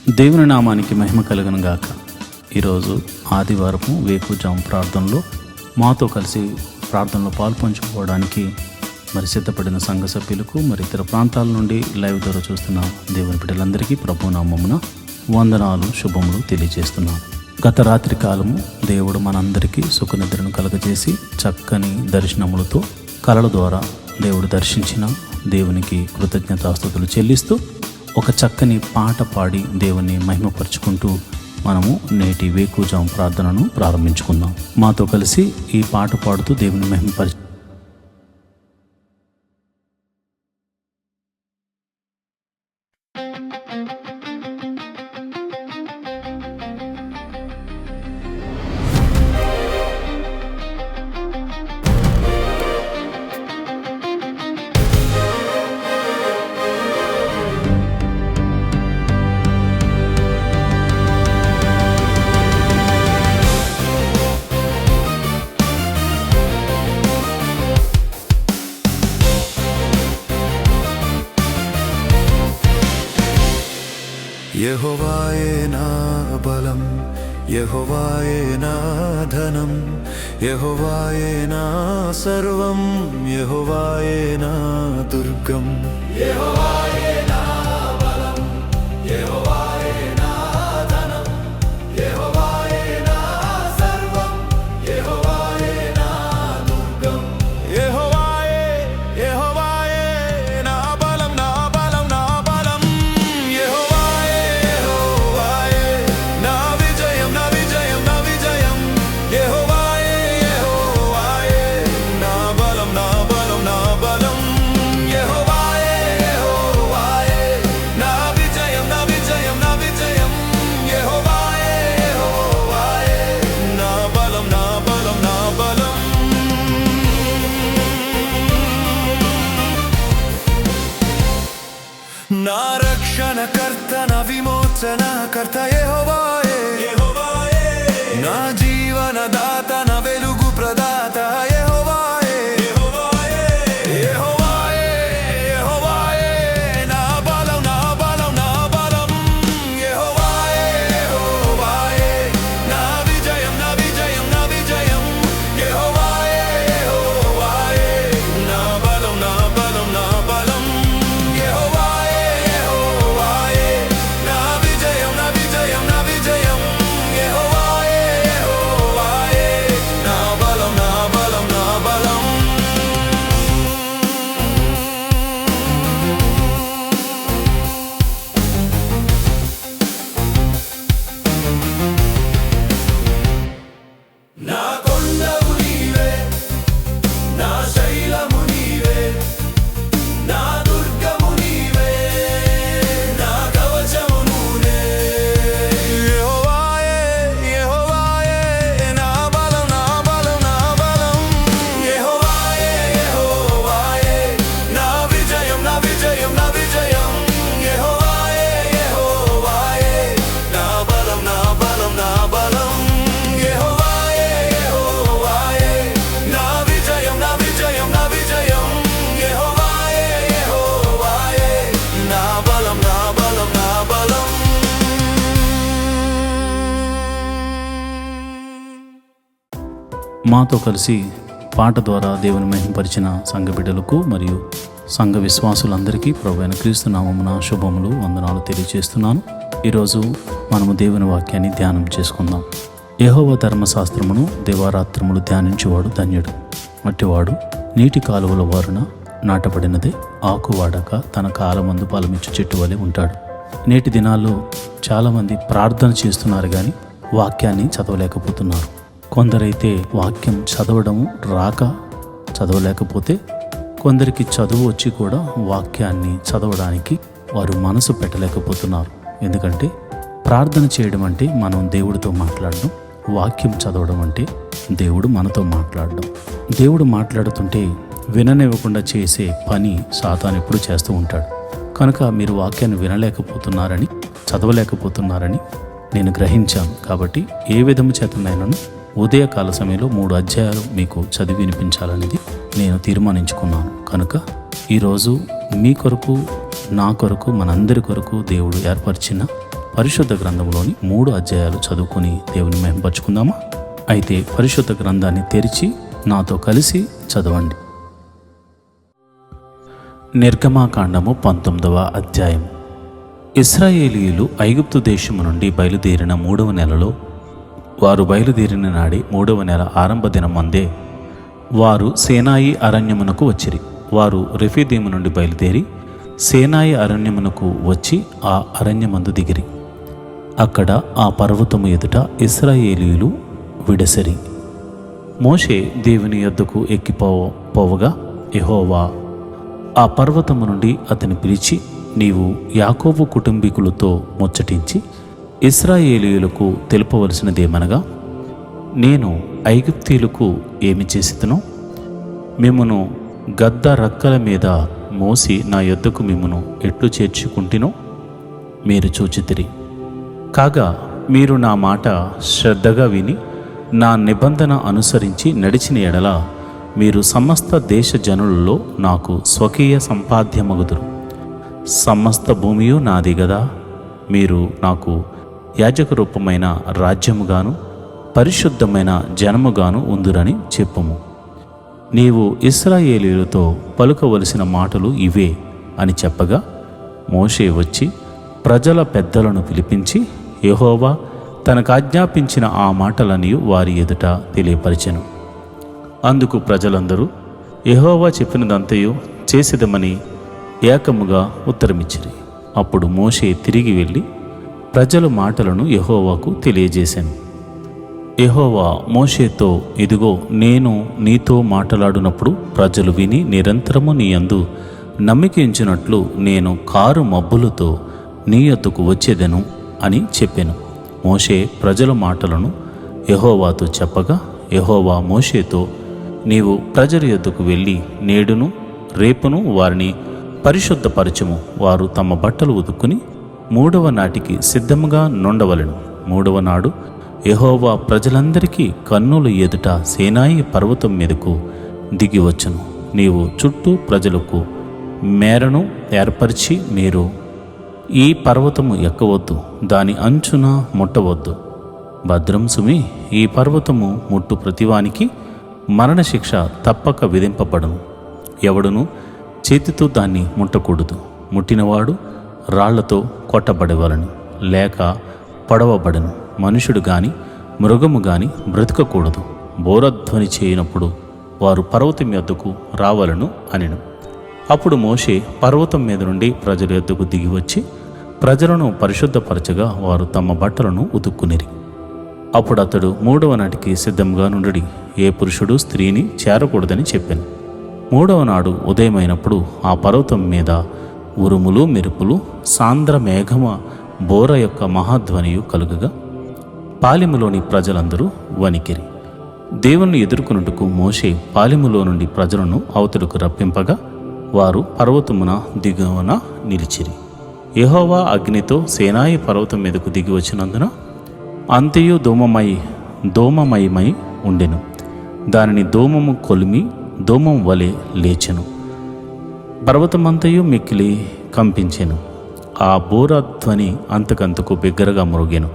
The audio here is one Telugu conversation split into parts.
దేవుని నామానికి మహిమ కలుగును గాక. ఈరోజు ఆదివారము వేకువజాము ప్రార్థనలో మాతో కలిసి ప్రార్థనలో పాల్పంచుకోవడానికి సిద్ధపడిన సంఘ సభ్యులకు ఇతర ప్రాంతాల నుండి లైవ్ ద్వారా చూస్తున్న దేవుని బిడ్డలందరికీ ప్రభు నామమున వందనాలు శుభములు తెలియజేస్తున్నాను. గత రాత్రి కాలము దేవుడు మనందరికీ సుఖనిద్రను కలగజేసి చక్కని దర్శనములతో కలల ద్వారా దేవుడు దర్శించిన దేవునికి కృతజ్ఞతాస్తుతులు చెల్లిస్తూ ఒక చక్కని పాట పాడి దేవుని మహిమపరుచుకుంటూ మనము నేటి వేకువజాము ప్రార్థనను ప్రారంభించుకుందాం. మాతో కలిసి ఈ పాట పాడుతూ దేవుని మహిమపరిచి యెహోవాయే నా బలం, యెహోవాయే నా ధనం, యెహోవాయే నా సర్వం, యెహోవాయే నా దుర్గం. యెహోవాయే నా బలం, యెహోవాయే నా ధనం, యెహోవాయే నా సర్వం, యెహోవాయే నా దుర్గం. యెహోవాయే యెహోవాయే నా బలం, నా బలం, నా బలం. యెహోవాయే యెహోవాయే నా విజయం, నా విజయం, నా విజయం. యెహోవాయే యెహోవాయే నా బలం, నా బలం, నా బలం. యెహోవాయే యెహోవాయే నా విజయం, నా విజయం, నా విజయం. యెహోవాయే యెహోవాయే నా బలం, నా బలం, నా బలం. నా రక్షణకర్త, నా విమోచనకర్త యెహోవాయే, యెహోవాయే. నా జీవనదాత, నా వెలుగు ప్రదాత యెహోవాయే, యెహోవాయే. యెహోవాయే యెహోవాయే నా బలం, నా బలం, నా బలం. యెహోవాయే యెహోవాయే నా విజయం, నా విజయం, నా విజయం. యెహోవాయే యెహోవాయే నా బలం, నా బలం, నా బలం. యెహోవాయే యెహోవాయే నా విజయం, నా విజయం, నా విజయం. యెహోవాయే యెహోవాయే నా బలం, నా బలం, నా బలం. నా కొండవు నీవే, నా శైలము నీవే, నా దుర్గము నీవే, నా కవచము నువ్వే. యెహోవాయే యెహోవాయే నా బలం, నా బలం, నా బలం. యెహోవాయే యెహోవాయే నా విజయం, నా విజయం, నా విజయం. యెహోవాయే యెహోవాయే నా బలం, నా బలం, నా బలం. యెహోవాయే యెహోవాయే నా విజయం, నా విజయం, నా విజయం. యెహోవాయే యెహోవాయే నా బలం, నా బలం, నా బలం. మాతో కలిసి పాట ద్వారా దేవుని మహిమపరిచిన సంఘ బిడ్డలకు మరియు సంఘ విశ్వాసులందరికీ ప్రభువైన క్రీస్తు నామమున శుభములు వందనాలు తెలియజేస్తున్నాను. ఈరోజు మనము దేవుని వాక్యాన్ని ధ్యానం చేసుకుందాం. యెహోవా ధర్మశాస్త్రమును దివారాత్రములు ధ్యానించువాడు ధన్యుడు. మట్టివాడు నీటి కాలువల వారున నాటబడినదే, ఆకు వాడక తన కాలమందు ఫలమిచ్చు చెట్టు వలె ఉంటాడు. నేటి దినాల్లో చాలామంది ప్రార్థన చేస్తున్నారు కానీ వాక్యాన్ని చదవలేకపోతున్నారు. కొందరైతే వాక్యం చదవడం రాక చదవలేకపోతే, కొందరికి చదువు వచ్చి కూడా వాక్యాన్ని చదవడానికి వారు మనసు పెట్టలేకపోతున్నారు. ఎందుకంటే ప్రార్థన చేయడం అంటే మనం దేవుడితో మాట్లాడడం, వాక్యం చదవడం అంటే దేవుడు మనతో మాట్లాడడం. దేవుడు మాట్లాడుతుంటే విననివ్వకుండా చేసే పని సాతాను ఎప్పుడు చేస్తూ ఉంటాడు. కనుక మీరు వాక్యాన్ని వినలేకపోతున్నారని, చదవలేకపోతున్నారని నేను గ్రహించాను. కాబట్టి ఏ విధము చేతనైనాను ఉదయకాల సమయంలో 3 అధ్యాయాలు మీకు చదివి వినిపించాలనేది నేను తీర్మానించుకున్నాను. కనుక ఈరోజు మీ కొరకు, నా కొరకు, మనందరి కొరకు దేవుడు ఏర్పరిచిన పరిశుద్ధ గ్రంథంలోని 3 అధ్యాయాలు చదువుకుని దేవుని మహిమపరచుకుందామా? అయితే పరిశుద్ధ గ్రంథాన్ని తెరిచి నాతో కలిసి చదవండి. నిర్గమాకాండము 19వ అధ్యాయం. ఇశ్రాయేలీయులు ఐగుప్తు దేశము నుండి బయలుదేరిన 3వ నెలలో, వారు బయలుదేరిన నాడి 3వ నెల ఆరంభ దినమందే వారు సేనాయి అరణ్యమునకు వచ్చిరి. వారు రెఫీదీము నుండి బయలుదేరి సేనాయి అరణ్యమునకు వచ్చి ఆ అరణ్యమందు దిగిరి. అక్కడ ఆ పర్వతము ఎదుట ఇశ్రాయేలీయులు విడసరి. మోషే దేవుని యొద్దకు ఎక్కిపోవగా యెహోవా ఆ పర్వతము నుండి అతని పిలిచి, నీవు యాకోబు కుటుంబీకులతో ముచ్చటించి ఇశ్రాయేలీయులకు తెలుపవలసినదేమనగా, నేను ఐగుప్తీయులకు ఏమి చేసితునో మిమ్మును గద్ద రక్కల మీద మోసి నా యొద్దకు మిమ్మును ఎట్లు చేర్చుకుంటినో మీరు చూచితిరి. కాగా మీరు నా మాట శ్రద్ధగా విని నా నిబంధన అనుసరించి నడిచిన ఎడల మీరు సమస్త దేశ జనులలో నాకు స్వకీయ సంపాద్యమగుదురు. సమస్త భూమియు నాది గదా. మీరు నాకు యాజక రూపమైన రాజ్యముగాను పరిశుద్ధమైన జనముగాను ఉందురని చెప్పుము. నీవు ఇశ్రాయేలీయులతో పలుకవలసిన మాటలు ఇవే అని చెప్పగా, మోషే వచ్చి ప్రజల పెద్దలను పిలిపించి యెహోవా తనకాజ్ఞాపించిన ఆ మాటలని వారి ఎదుట తెలియపరిచెను. అందుకు ప్రజలందరూ యెహోవా చెప్పినదంతయు చేసేదమని ఏకముగా ఉత్తరమిచ్చిరి. అప్పుడు మోషే తిరిగి వెళ్ళి ప్రజల మాటలను యెహోవాకు తెలియజేశాను. యెహోవా మోషేతో, ఇదిగో నేను నీతో మాట్లాడునప్పుడు ప్రజలు విని నిరంతరము నీ యందు నమ్మికించినట్లు నేను కారు మబ్బులతో నీ యొద్దకు వచ్చేదెను అని చెప్పాను. మోషే ప్రజల మాటలను యెహోవాతో చెప్పగా, యెహోవా మోషేతో, నీవు ప్రజల యొద్దకు వెళ్ళి నేడును రేపును వారిని పరిశుద్ధపరచుము. వారు తమ బట్టలు ఉతుక్కుని 3వ నాటికి సిద్ధముగా నుండవలెను. 3వ నాడు యెహోవా ప్రజలందరికీ కన్నుల ఎదుట సేనాయి పర్వతం మీదకు దిగివచ్చును. నీవు చుట్టూ ప్రజలకు మేరను ఏర్పరిచి, మీరు ఈ పర్వతము ఎక్కవద్దు, దాని అంచున ముట్టవద్దు. భద్రం సుమి, ఈ పర్వతము ముట్టు ప్రతివానికి మరణశిక్ష తప్పక విధింపబడును. ఎవడును చేతితో దాన్ని ముట్టకూడదు. ముట్టినవాడు రాళ్లతో కొట్టబడవలను, లేక పడవబడను. మనుషుడు గాని మృగము గాని బ్రతకకూడదు. బోరధ్వని చేయనప్పుడు వారు పర్వతం యొద్దకు రావలను అనెను. అప్పుడు మోషే పర్వతం మీద నుండి ప్రజల యొద్దకు దిగివచ్చి ప్రజలను పరిశుద్ధపరచగా వారు తమ బట్టలను ఉతుక్కునిరి. అప్పుడు అతడు 3వ నాటికి సిద్ధంగా నుండి ఏ పురుషుడు స్త్రీని చేరకూడదని చెప్పాను. 3వ నాడు ఉదయమైనప్పుడు ఆ పర్వతం మీద ఉరుములు మెరుపులు సాంద్ర మేఘమ బోర యొక్క మహాధ్వనియు కలుగగా పాలెములోని ప్రజలందరూ వణికిరి. దేవుణ్ణి ఎదుర్కొనుటకు మోషే పాలెములో నుండి ప్రజలను అవతలకు రప్పింపగా వారు పర్వతమున దిగువన నిలిచిరి. యెహోవా అగ్నితో సేనాయి పర్వతం మీదకు దిగి వచ్చినందున అంతయు దోమమయమై ఉండెను. దానిని దోమము కొలిమి దోమం వలె లేచెను. పర్వతమంతయు మిక్కిలి కంపించెను. ఆ బోరధ్వని అంతకంతకు బిగ్గరగా మ్రోగెను.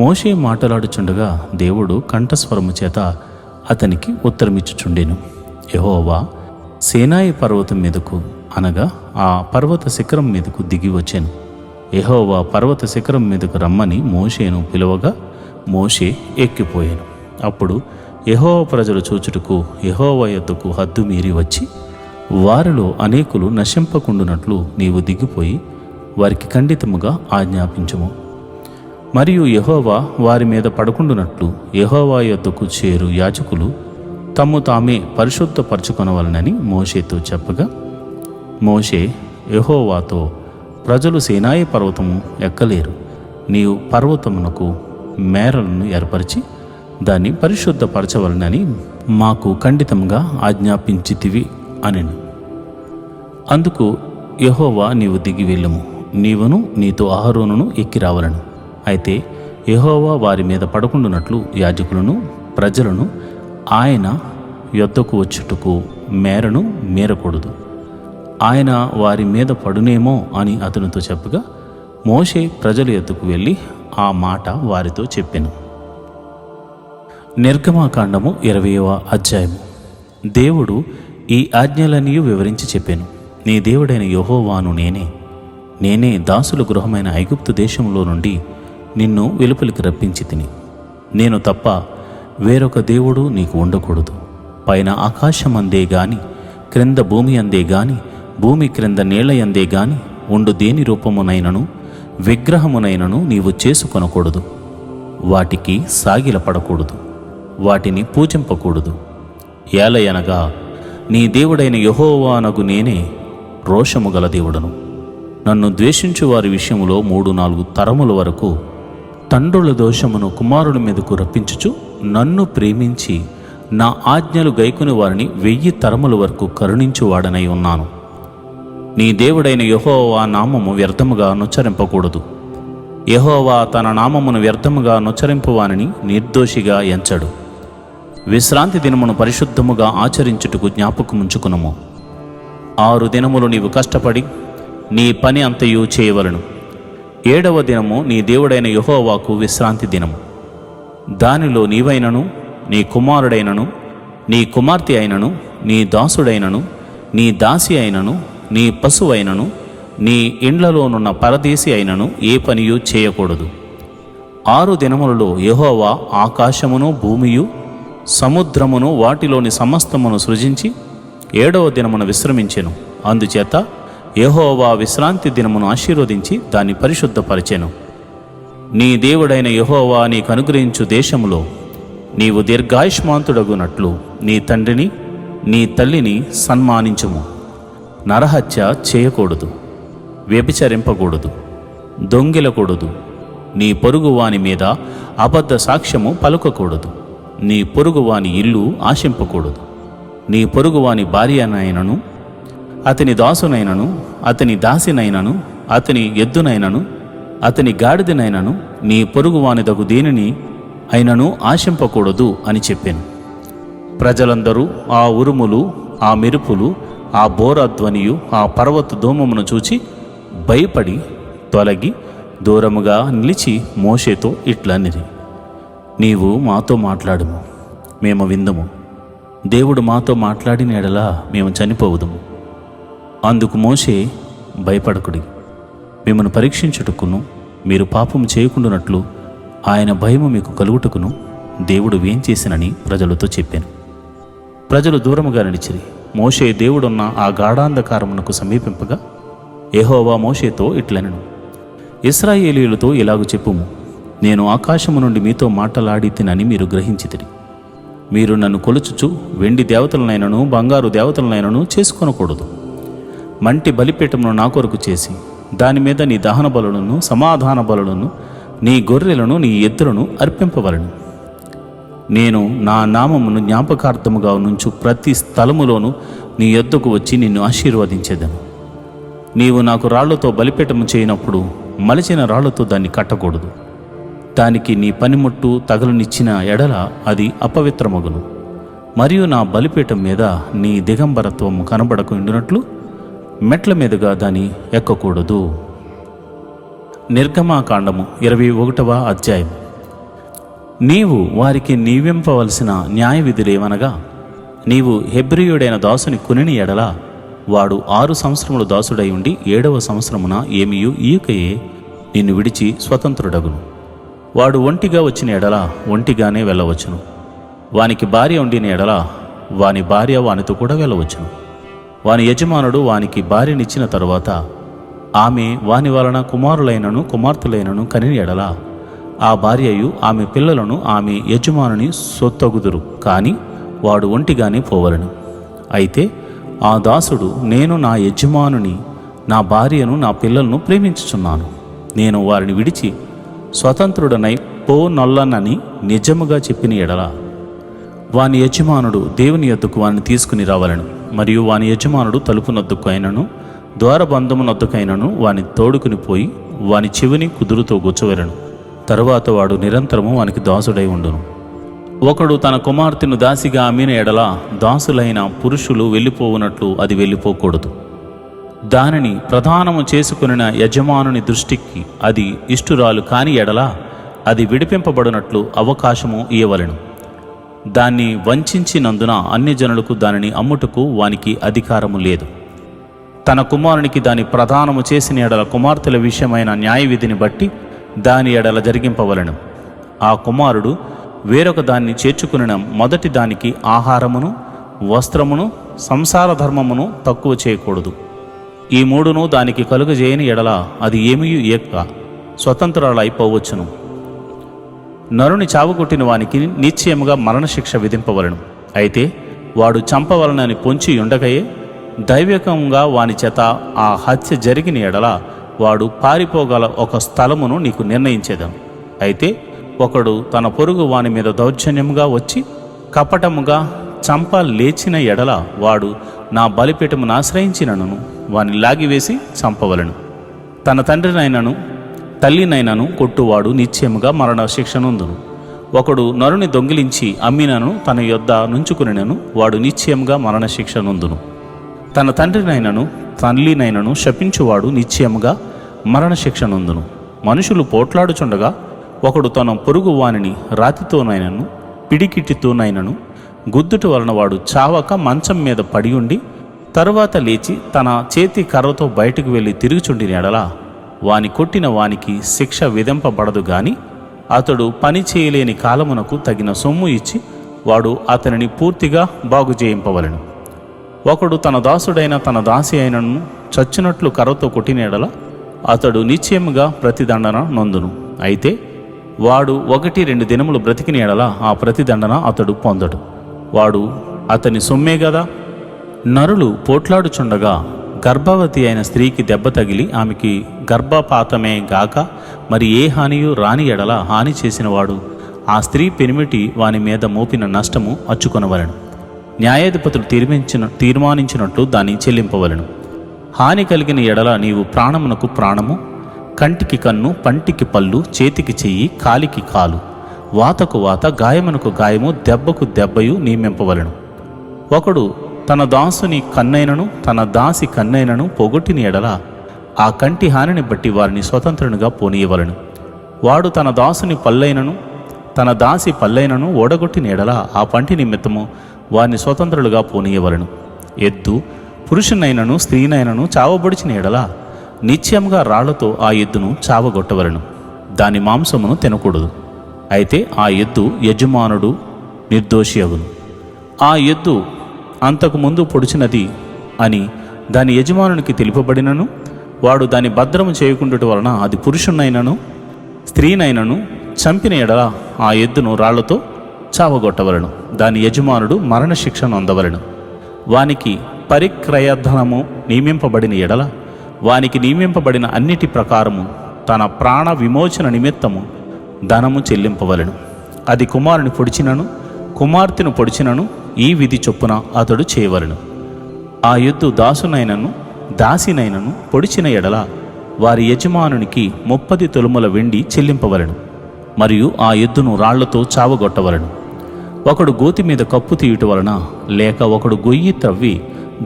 మోషే మాట్లాడుచుండగా దేవుడు కంఠస్వరము చేత అతనికి ఉత్తరమిచ్చుచుండెను. యెహోవా సేనాయి పర్వతం మీదకు అనగా ఆ పర్వత శిఖరం మీదకు దిగి వచ్చాను. యెహోవా పర్వత శిఖరం మీదకు రమ్మని మోషేను పిలువగా మోషే ఎక్కిపోయాను. అప్పుడు యెహోవా ప్రజలు చూచుటకు యెహోవా యొద్దకు హద్దు మీరి వచ్చి, వారిలో అనేకులు నశింపకుండునట్లు నీవు దిగిపోయి వారికి ఖండితముగా ఆజ్ఞాపించుము. మరియు యెహోవా వారి మీద పడకుండునట్లు యెహోవా యొద్దకు చేరు యాజకులు తమ్ము తామే పరిశుద్ధపరచుకొనవలనని మోషేతో చెప్పగా, మోషే యెహోవాతో, ప్రజలు సేనాయి పర్వతము ఎక్కలేరు. నీవు పర్వతమునకు మేరలను ఏర్పరిచి దాన్ని పరిశుద్ధపరచవలనని మాకు ఖండితంగా ఆజ్ఞాపించితివి అనెను. అందుకు యెహోవా, నీవు దిగి వెళ్ళుము, నీవును నీతో అహరోనును ఎక్కి రావలను. అయితే యెహోవా వారి మీద పడకుండునట్లు యాజకులను ప్రజలను ఆయన యొద్దకు వచ్చుటకు మేరను మీరకూడదు. ఆయన వారి మీద పడునేమో అని అతనితో చెప్పగా, మోషే ప్రజల యొద్దకు వెళ్ళి ఆ మాట వారితో చెప్పెను. నిర్గమాకాండము 20వ అధ్యాయము. దేవుడు ఈ ఆజ్ఞలన్నీ వివరించి చెప్పెను. నీ దేవుడైన యెహోవాను నేనే దాసుల గృహమైన ఐగుప్తు దేశంలో నుండి నిన్ను వెలుపలికి రప్పించి తిని. నేను తప్ప వేరొక దేవుడు నీకు ఉండకూడదు. పైన ఆకాశమందే గాని, క్రింద భూమి అందే గాని, భూమి క్రింద నీళ్ల యందే గాని ఉండు దేని రూపమునైనను విగ్రహమునైనను నీవు చేసుకొనకూడదు. వాటికి సాగిలపడకూడదు, వాటిని పూజింపకూడదు. ఏలయనగా నీ దేవుడైన యెహోవానగు నేనే రోషము గల దేవుడను. నన్ను ద్వేషించు వారి విషయంలో 3-4 తరముల వరకు తండ్రుల దోషమును కుమారుల మీదకు రప్పించుచు, నన్ను ప్రేమించి నా ఆజ్ఞలు గైకొని వారిని 1000 తరముల వరకు కరుణించువాడనై ఉన్నాను. నీ దేవుడైన యెహోవా నామము వ్యర్థముగా నుచ్చరింపకూడదు. యెహోవా తన నామమును వ్యర్థముగా నుచ్చరింపువానిని నిర్దోషిగా ఎంచడు. విశ్రాంతి దినమును పరిశుద్ధముగా ఆచరించుటకు జ్ఞాపకముంచుకునుము. 6 దినములు నీవు కష్టపడి నీ పని అంతయు చేయవలను. 7వ దినము నీ దేవుడైన యెహోవాకు విశ్రాంతి దినము. దానిలో నీవైనను, నీ కుమారుడైనను, నీ కుమార్తె అయినను, నీ దాసుడైనను, నీ దాసి అయినను, నీ పశువైనను, నీ ఇండ్లలోనున్న పరదేశి అయినను ఏ పనియు చేయకూడదు. 6 దినములలో యెహోవా ఆకాశమును, భూమియు, సముద్రమును, వాటిలోని సమస్తమును సృజించి 7వ దినమున విశ్రమించెను. అందుచేత యెహోవా విశ్రాంతి దినమును ఆశీర్వదించి దాన్ని పరిశుద్ధపరిచెను. నీ దేవుడైన యెహోవా నీకు అనుగ్రహించు దేశములో నీవు దీర్ఘాయుష్మాంతుడగునట్లు నీ తండ్రిని, నీ తల్లిని సన్మానించుము. నరహత్య చేయకూడదు, వ్యభిచరింపకూడదు, దొంగిలకూడదు, నీ పొరుగువాని మీద అబద్ధ సాక్ష్యము పలుకకూడదు, నీ పొరుగువాని ఇల్లు ఆశింపకూడదు, నీ పొరుగువాని భార్యనైనను, అతని దాసునైనను, అతని దాసినైనను, అతని ఎద్దునైనను, అతని గాడిదనైనను, నీ పొరుగువానిదగు దేనిని అయినను ఆశింపకూడదు అని చెప్పాను. ప్రజలందరూ ఆ ఉరుములు, ఆ మెరుపులు, ఆ బోరధ్వనియు, ఆ పర్వత ధూమమును చూచి భయపడి తొలగి దూరముగా నిలిచి మోషేతో ఇట్లనిరి: నీవు మాతో మాట్లాడుము, మేము విందుము. దేవుడు మాతో మాట్లాడిన ఎడల మేము చనిపోవుదుము. అందుకు మోషే, భయపడకుడి, మిమ్మను పరీక్షించుటకును మీరు పాపము చేయకుండానట్లు ఆయన భయము మీకు కలుగుటకును దేవుడు వేం చేసినని ప్రజలతో చెప్పాను. ప్రజలు దూరముగా నడిచిరి. మోషే దేవుడున్న ఆ గాఢాంధకారమునకు సమీపింపగా యెహోవా మోషేతో ఇట్లనెను: ఇశ్రాయేలీయులతో ఇలాగు చెప్పుము, నేను ఆకాశము నుండి మీతో మాటలాడి తినని మీరు గ్రహించితిరి. మీరు నన్ను కొలుచుచు వెండి దేవతలనైనను బంగారు దేవతలనైనను చేసుకొనకూడదు. మంటి బలిపీఠమును నా కొరకు చేసి దాని మీద నీ దహన బలులను, సమాధాన బలులను, నీ గొర్రెలను, నీ ఎద్దులను అర్పింపవలను. నేను నా నామమును జ్ఞాపకార్థముగా నుంచు ప్రతి స్థలములోనూ నీ యొద్దకు వచ్చి నిన్ను ఆశీర్వదించేదను. నీవు నాకు రాళ్లతో బలిపీఠము చేయనప్పుడు మలిచిన రాళ్లతో దాన్ని కట్టకూడదు. దానికి నీ పనిముట్టు తగలనిచ్చిన ఎడల అది అపవిత్రమగును. మరియు నా బలిపీఠం మీద నీ దిగంబరత్వము కనబడకుండానట్లు మెట్ల మీదుగా దాన్ని ఎక్కకూడదు. నిర్గమాకాండము 21వ అధ్యాయం. నీవు వారికి నీవింపవలసిన న్యాయ విధులేమనగా, నీవు హెబ్రీయుడైన దాసుని కొనిన ఎడల వాడు 6 సంవత్సరములు దాసుడై ఉండి 7వ సంవత్సరమున ఏమియు ఈయకయే నిన్ను విడిచి స్వతంత్రుడగును. వాడు ఒంటిగా వచ్చిన ఎడల ఒంటిగానే వెళ్ళవచ్చును. వానికి భార్య ఉండిన ఎడల వాని భార్య వానితో కూడా వెళ్ళవచ్చును. వాని యజమానుడు వానికి భార్యనిచ్చిన తరువాత ఆమె వాని వలన కుమారులైనను కుమార్తెలైనను కనిన ఎడల ఆ భార్యయు ఆమె పిల్లలను ఆమె యజమానుని సొత్తగుదురు. కానీ వాడు ఒంటిగానే పోవలను. అయితే ఆ దాసుడు, నేను నా యజమానుని, నా భార్యను, నా పిల్లలను ప్రేమించుచున్నాను, నేను వారిని విడిచి స్వతంత్రుడనై పోనొల్లనని నిజముగా చెప్పిన ఎడల వాని యజమానుడు దేవుని యొద్దకు వారిని తీసుకుని రావాలను. మరియు వాని యజమానుడు తలుపునొద్దకు అయినను ద్వారబంధమునొద్దకైనను వాని తోడుకుని పోయి వాని చెవిని కుదురుతో గుచ్చవలను. తరువాత వాడు నిరంతరము వానికి దాసుడై ఉండును. ఒకడు తన కుమార్తెను దాసిగా అమ్మిన ఎడల దాసులైన పురుషులు వెళ్ళిపోవునట్లు అది వెళ్ళిపోకూడదు. దానిని ప్రధానము చేసుకునిన యజమానుని దృష్టికి అది ఇష్టురాలు కాని ఎడల అది విడిపింపబడినట్లు అవకాశము ఇయ్యవలెను. దాన్ని వంచినందున అన్యజనులకు దానిని అమ్ముటకు వానికి అధికారము లేదు. తన కుమారునికి దాని ప్రదానము చేసిన ఎడల కుమార్తెల విషయమైన న్యాయవిధిని బట్టి దాని ఎడల జరిగింపవలెను. ఆ కుమారుడు వేరొక దాన్ని చేర్చుకునిన మొదటి దానికి ఆహారమును, వస్త్రమును, సంసార ధర్మమును తక్కువ చేయకూడదు. ఈ మూడును దానికి కలుగజేయని ఎడల అది ఏమీ ఏక స్వతంత్రాలైపోవచ్చును. నరుని చావుకొట్టిన వానికి నిశ్చయముగా మరణశిక్ష విధింపవలెను. అయితే వాడు చంపవలనని పొంచి ఉండకయే దైవికంగా వాని చేత ఆ హత్య జరిగిన ఎడల వాడు పారిపోగల ఒక స్థలమును నీకు నిర్ణయించేదను. అయితే ఒకడు తన పొరుగు వాని మీద దౌర్జన్యముగా వచ్చి కపటముగా చంప లేచిన ఎడల వాడు నా బలిపీఠమును ఆశ్రయించినను వాని లాగివేసి చంపవలెను. తన తండ్రినైనను తల్లినైనను కొట్టువాడు నిశ్చయముగా మరణశిక్షనుందును. ఒకడు నరుని దొంగిలించి అమ్మినను తన యొద్ద నుంచుకునినను వాడు నిశ్చయముగా మరణశిక్షనుందును. తన తండ్రినైనను తల్లినైనను శపించువాడు నిశ్చయముగా మరణశిక్షనుందును. మనుషులు పోట్లాడుచుండగా ఒకడు తన పొరుగు వానిని రాతితోనైనను పిడికిటితోనైనను గుద్దుట వలన వాడు చావక మంచం మీద పడి ఉండి తరువాత లేచి తన చేతి కర్రతో బయటకు వెళ్ళి తిరుగుచుండిన ఎడల వాని కొట్టిన వానికి శిక్ష విధింపబడదు గాని అతడు పని చేయలేని కాలమునకు తగిన సొమ్ము ఇచ్చి వాడు అతనిని పూర్తిగా బాగుచేయింపవలెను. ఒకడు తన దాసుడైన తన దాసి అయినను చచ్చినట్లు కర్రతో కొట్టిన ఎడల అతడు నిశ్చయముగా ప్రతిదండన నొందును. అయితే వాడు 1-2 దినములు బ్రతికిన ఎడల ఆ ప్రతిదండన అతడు పొందడు. వాడు అతని సొమ్మే గదా. నరులు పోట్లాడుచుండగా గర్భవతి అయిన స్త్రీకి దెబ్బ తగిలి ఆమెకి గర్భపాతమే గాక మరి ఏ హానియు రాని ఎడల హాని చేసినవాడు ఆ స్త్రీ పెనిమిటి వాని మీద మోపిన నష్టము అచ్చుకొనవలెను. న్యాయాధిపతులు తీర్మానించినట్లు దాన్ని చెల్లింపవలెను. హాని కలిగిన ఎడల నీవు ప్రాణమునకు ప్రాణము, కంటికి కన్ను, పంటికి పళ్ళు, చేతికి చెయ్యి, కాలికి కాలు, వాతకు వాత, గాయమునకు గాయము, దెబ్బకు దెబ్బయు నియమింపవలెను. ఒకడు తన దాసుని కన్నైనను తన దాసి కన్నైనను పోగొట్టిన ఎడల ఆ కంటి హానిని బట్టి వారిని స్వతంత్రునిగా పోనీయవలెను. వాడు తన దాసుని పల్లైనను తన దాసి పల్లైనను ఓడగొట్టిన ఎడల ఆ పంటి నిమిత్తము వారిని స్వతంత్రులుగా పోనీయవలెను. ఎద్దు పురుషునైనను స్త్రీనైనను చావబడిచిన ఎడల నిత్యంగా రాళ్లతో ఆ ఎద్దును చావగొట్టవలెను. దాని మాంసమును తినకూడదు. అయితే ఆ ఎద్దు యజమానుడు నిర్దోషి అగును. ఆ ఎద్దు అంతకుముందు పొడిచినది అని దాని యజమానునికి తెలుపబడినను వాడు దాని భద్రము చేయకుండుట వలన అది పురుషునైనను స్త్రీనైనను చంపిన ఎడల ఆ ఎద్దును రాళ్లతో చావగొట్టవలను. దాని యజమానుడు మరణశిక్ష నొందవలెను. వానికి పరిక్రయధనము నియమింపబడిన ఎడల వానికి నియమింపబడిన అన్నిటి ప్రకారము తన ప్రాణ విమోచన నిమిత్తము ధనము చెల్లింపవలెను. అది కుమారుని పొడిచినను కుమార్తెను పొడిచినను ఈ విధి చొప్పున అతడు చేయవలెను. ఆ ఎద్దు దాసునైనను దాసినైనను పొడిచిన ఎడల వారి యజమానునికి 30 తులముల వెండి చెల్లింపవలెను. మరియు ఆ ఎద్దును రాళ్లతో చావగొట్టవలెను. ఒకడు గోతి మీద కప్పు తీయుట వలన లేక ఒకడు గొయ్యి త్రవ్వి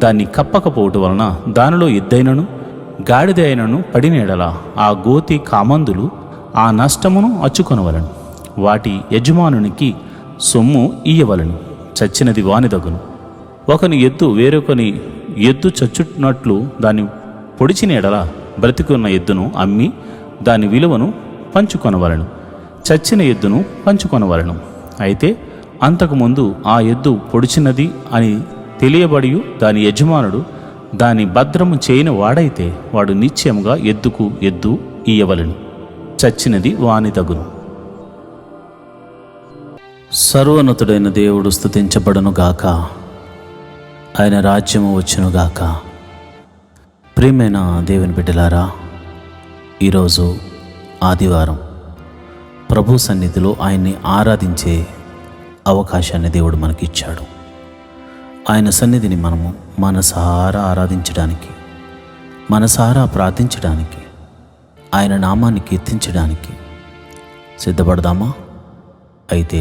దాన్ని కప్పకపోవట వలన దానిలో ఎద్దైనను గాడిద అయినను పడిన ఎడల ఆ గోతి కామందులు ఆ నష్టమును అచ్చుకొనవలెను. వాటి యజమానునికి సొమ్ము ఇయ్యవలెను. చచ్చినది వానిదగును. ఒకని ఎద్దు వేరొకని ఎద్దు చచ్చునట్లు దాన్ని పొడిచిన ఎడల బ్రతికున్న ఎద్దును అమ్మి దాని విలువను పంచుకొనవలెను. చచ్చిన ఎద్దును పంచుకొనవలెను. అయితే అంతకుముందు ఆ ఎద్దు పొడిచినది అని తెలియబడి దాని యజమానుడు దాని భద్రము చేయని వాడైతే వాడు నిశ్చయముగా ఎద్దుకు ఎద్దు ఇయ్యవలెను. చచ్చినది వాని తగును. సర్వోన్నతుడైన దేవుడు స్తుతించబడునుగాక. ఆయన రాజ్యము వచ్చునుగాక. ప్రియమైన దేవుని బిడ్డలారా, ఈరోజు ఆదివారం ప్రభు సన్నిధిలో ఆయన్ని ఆరాధించే అవకాశాన్ని దేవుడు మనకిచ్చాడు. ఆయన సన్నిధిని మనము మనసారా ఆరాధించడానికి, మనసారా ప్రార్థించడానికి, ఆయన నామాన్ని కీర్తించడానికి సిద్ధపడదామా? అయితే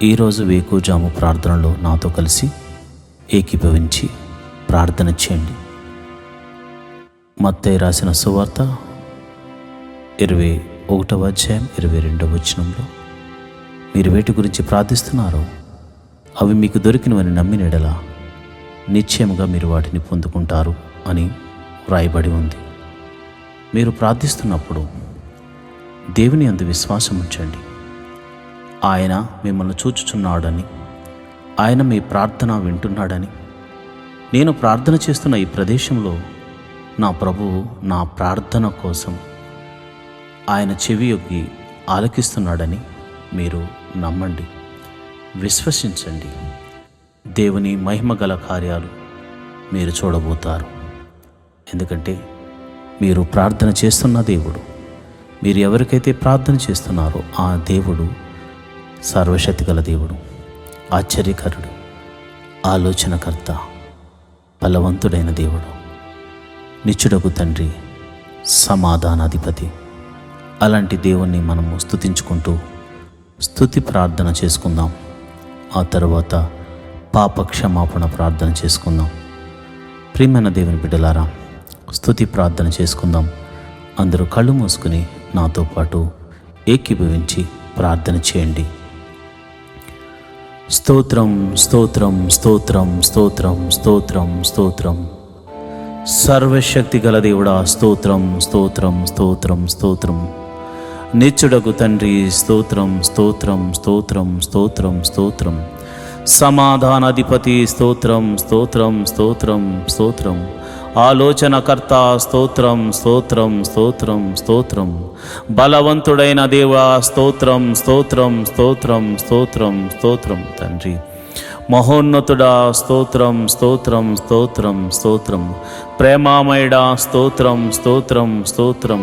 ఈరోజు వేకువజాము ప్రార్థనలో నాతో కలిసి ఏకీభవించి ప్రార్థన చేయండి. మత్తయి రాసిన సువార్త 21వ అధ్యాయం 22వ వచనంలో, మీరు వేటి గురించి ప్రార్థిస్తున్నారో అవి మీకు దొరికినవని నమ్మిన యెడల నిశ్చయముగా మీరు వాటిని పొందుకుంటారు అని వ్రాయబడి ఉంది. మీరు ప్రార్థిస్తున్నప్పుడు దేవుని యందు విశ్వాసం ఉంచండి. ఆయన మిమ్మల్ని చూచుచున్నాడని, ఆయన మీ ప్రార్థన వింటున్నాడని, నేను ప్రార్థన చేస్తున్న ఈ ప్రదేశంలో నా ప్రభువు నా ప్రార్థన కోసం ఆయన చెవి యొగ్గి ఆలకిస్తున్నాడని మీరు నమ్మండి, విశ్వసించండి. దేవుని మహిమగల కార్యాలు మీరు చూడబోతారు. ఎందుకంటే మీరు ప్రార్థన చేస్తున్న దేవుడు, మీరు ఎవరికైతే ప్రార్థన చేస్తున్నారో ఆ దేవుడు సర్వశక్తిగల దేవుడు, ఆశ్చర్యకరుడు, ఆలోచనకర్త, బలవంతుడైన దేవుడు, నిత్యుడగు తండ్రి, సమాధానాధిపతి. అలాంటి దేవుణ్ణి మనము స్తుతించుకుంటూ స్తుతి ప్రార్థన చేసుకుందాం. ఆ తర్వాత పాప క్షమాపణ ప్రార్థన చేసుకుందాం. ప్రియమైన దేవుని బిడ్డలారా, స్తుతి ప్రార్థన చేసుకుందాం. అందరూ కళ్ళు మూసుకుని నాతో పాటు ఏకీభవించి ప్రార్థన చేయండి. స్తోత్రం స్తోత్రం స్తోత్రం స్తోత్రం స్తోత్రం స్తోత్రం. సర్వశక్తి గల దేవుడా స్తోత్రం స్తోత్రం స్తోత్రం స్తోత్రం. నిత్యుడగు తండ్రి స్తోత్రం స్తోత్రం స్తోత్రం స్తోత్రం స్తోత్రం. సమాధానాధిపతి స్తోత్రం స్తోత్రం స్తోత్రం స్తోత్రం. ఆలోచనకర్త స్తోత్రం స్తోత్రం స్తోత్రం స్తోత్రం. బలవంతుడైన దేవా స్తోత్రం స్తోత్రం స్తోత్రం స్తోత్రం స్తోత్రం. తండ్రి మహోన్నతుడా స్తోత్రం స్తోత్రం స్తోత్రం స్తోత్రం. ప్రేమామయుడా స్తోత్రం స్తోత్రం స్తోత్రం.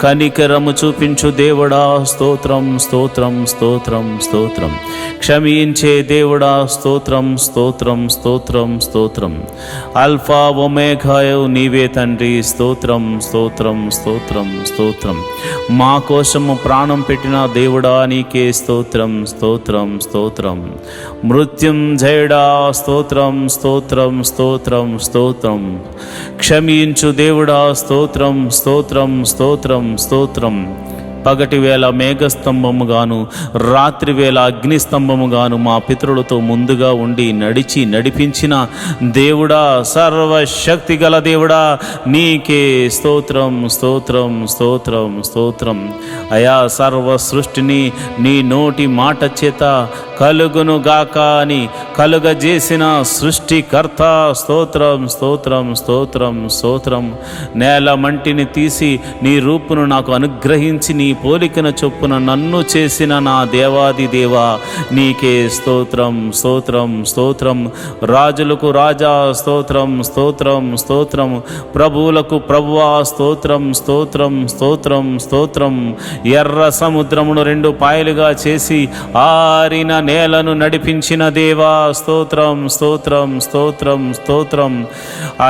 కనికరము చూపించు దేవుడా స్తోత్రం స్తోత్రం స్తోత్రం స్తోత్రం. క్షమించే దేవుడా స్తోత్రం స్తోత్రం స్తోత్రం స్తోత్రం. అల్ఫా ఒమేగాయు నీవే తండ్రి స్తోత్రం స్తోత్రం స్తోత్రం స్తోత్రం. మా కోసము ప్రాణం పెట్టిన దేవుడా నీకే స్తోత్రం స్తోత్రం స్తోత్రం. మృత్యుంజయుడా స్తోత్రం స్తోత్రం స్తోత్రం స్తోత్రం. క్షమించు దేవుడా స్తోత్రం స్తోత్రం స్తోత్రం స్తోత్రం. పగటి వేళ మేఘస్తంభముగాను రాత్రి వేళ అగ్నిస్తంభముగాను మా పితరులతో ముందుగా ఉండి నడిపించిన దేవుడా, సర్వశక్తి గల దేవుడా నీకే స్తోత్రం స్తోత్రం స్తోత్రం స్తోత్రం. అయా సర్వ సృష్టిని నీ నోటి మాట చేత కలుగును గాక అని కలుగజేసిన సృష్టికర్త స్తోత్రం స్తోత్రం స్తోత్రం స్తోత్రం. నేల మంటిని తీసి నీ రూపును నాకు అనుగ్రహించి నీ పోలికన చొప్పున నన్ను చేసిన నా దేవాది దేవా నీకే స్తోత్రం స్తోత్రం స్తోత్రం. రాజులకు రాజా స్తోత్రం స్తోత్రం స్తోత్రం. ప్రభువులకు ప్రభువా స్తోత్రం స్తోత్రం స్తోత్రం స్తోత్రం. ఎర్ర సముద్రమును 2 పాయలుగా చేసి ఆరిన నేలను నడిపించిన దేవా స్తోత్రం స్తోత్రం స్తోత్రం స్తోత్రం.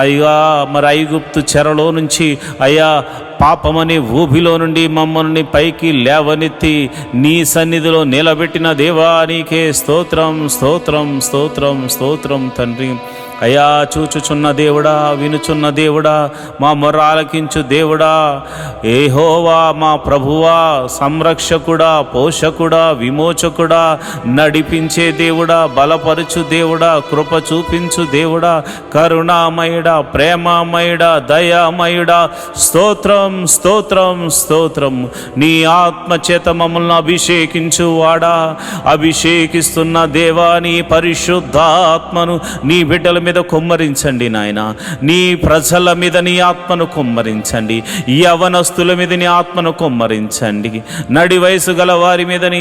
అయ్యా మరి ఐగుప్తు చెరలో నుంచి అయ్యా పాపమని ఊబిలో నుండి మమ్మల్ని పైకి లేవనెత్తి నీ సన్నిధిలో నిలబెట్టిన దేవా నీకే స్తోత్రం స్తోత్రం స్తోత్రం స్తోత్రం. తండ్రి అయా చూచుచున్న దేవుడా, వినుచున్న దేవుడా, మా మొర్ర ఆలకించు దేవుడా, యెహోవా మా ప్రభువా, సంరక్షకుడా, పోషకుడా, విమోచకుడా, నడిపించే దేవుడా, బలపరచు దేవుడా, కృప చూపించు దేవుడా, కరుణామయుడా, ప్రేమామయుడా, దయామయుడా స్తోత్రం స్తోత్రం స్తోత్రం. నీ ఆత్మ చేత మమ్మల్ని అభిషేకించు వాడా, అభిషేకిస్తున్న దేవా నీ పరిశుద్ధాత్మను నీ బిడ్డల మీద కుమ్మరించండి నాయన. నీ ప్రజల మీద నీ ఆత్మను కుమ్మరించండి. యవనస్తుల మీద నీ ఆత్మను కుమ్మరించండి. నడి వయసు గల వారి మీద నీ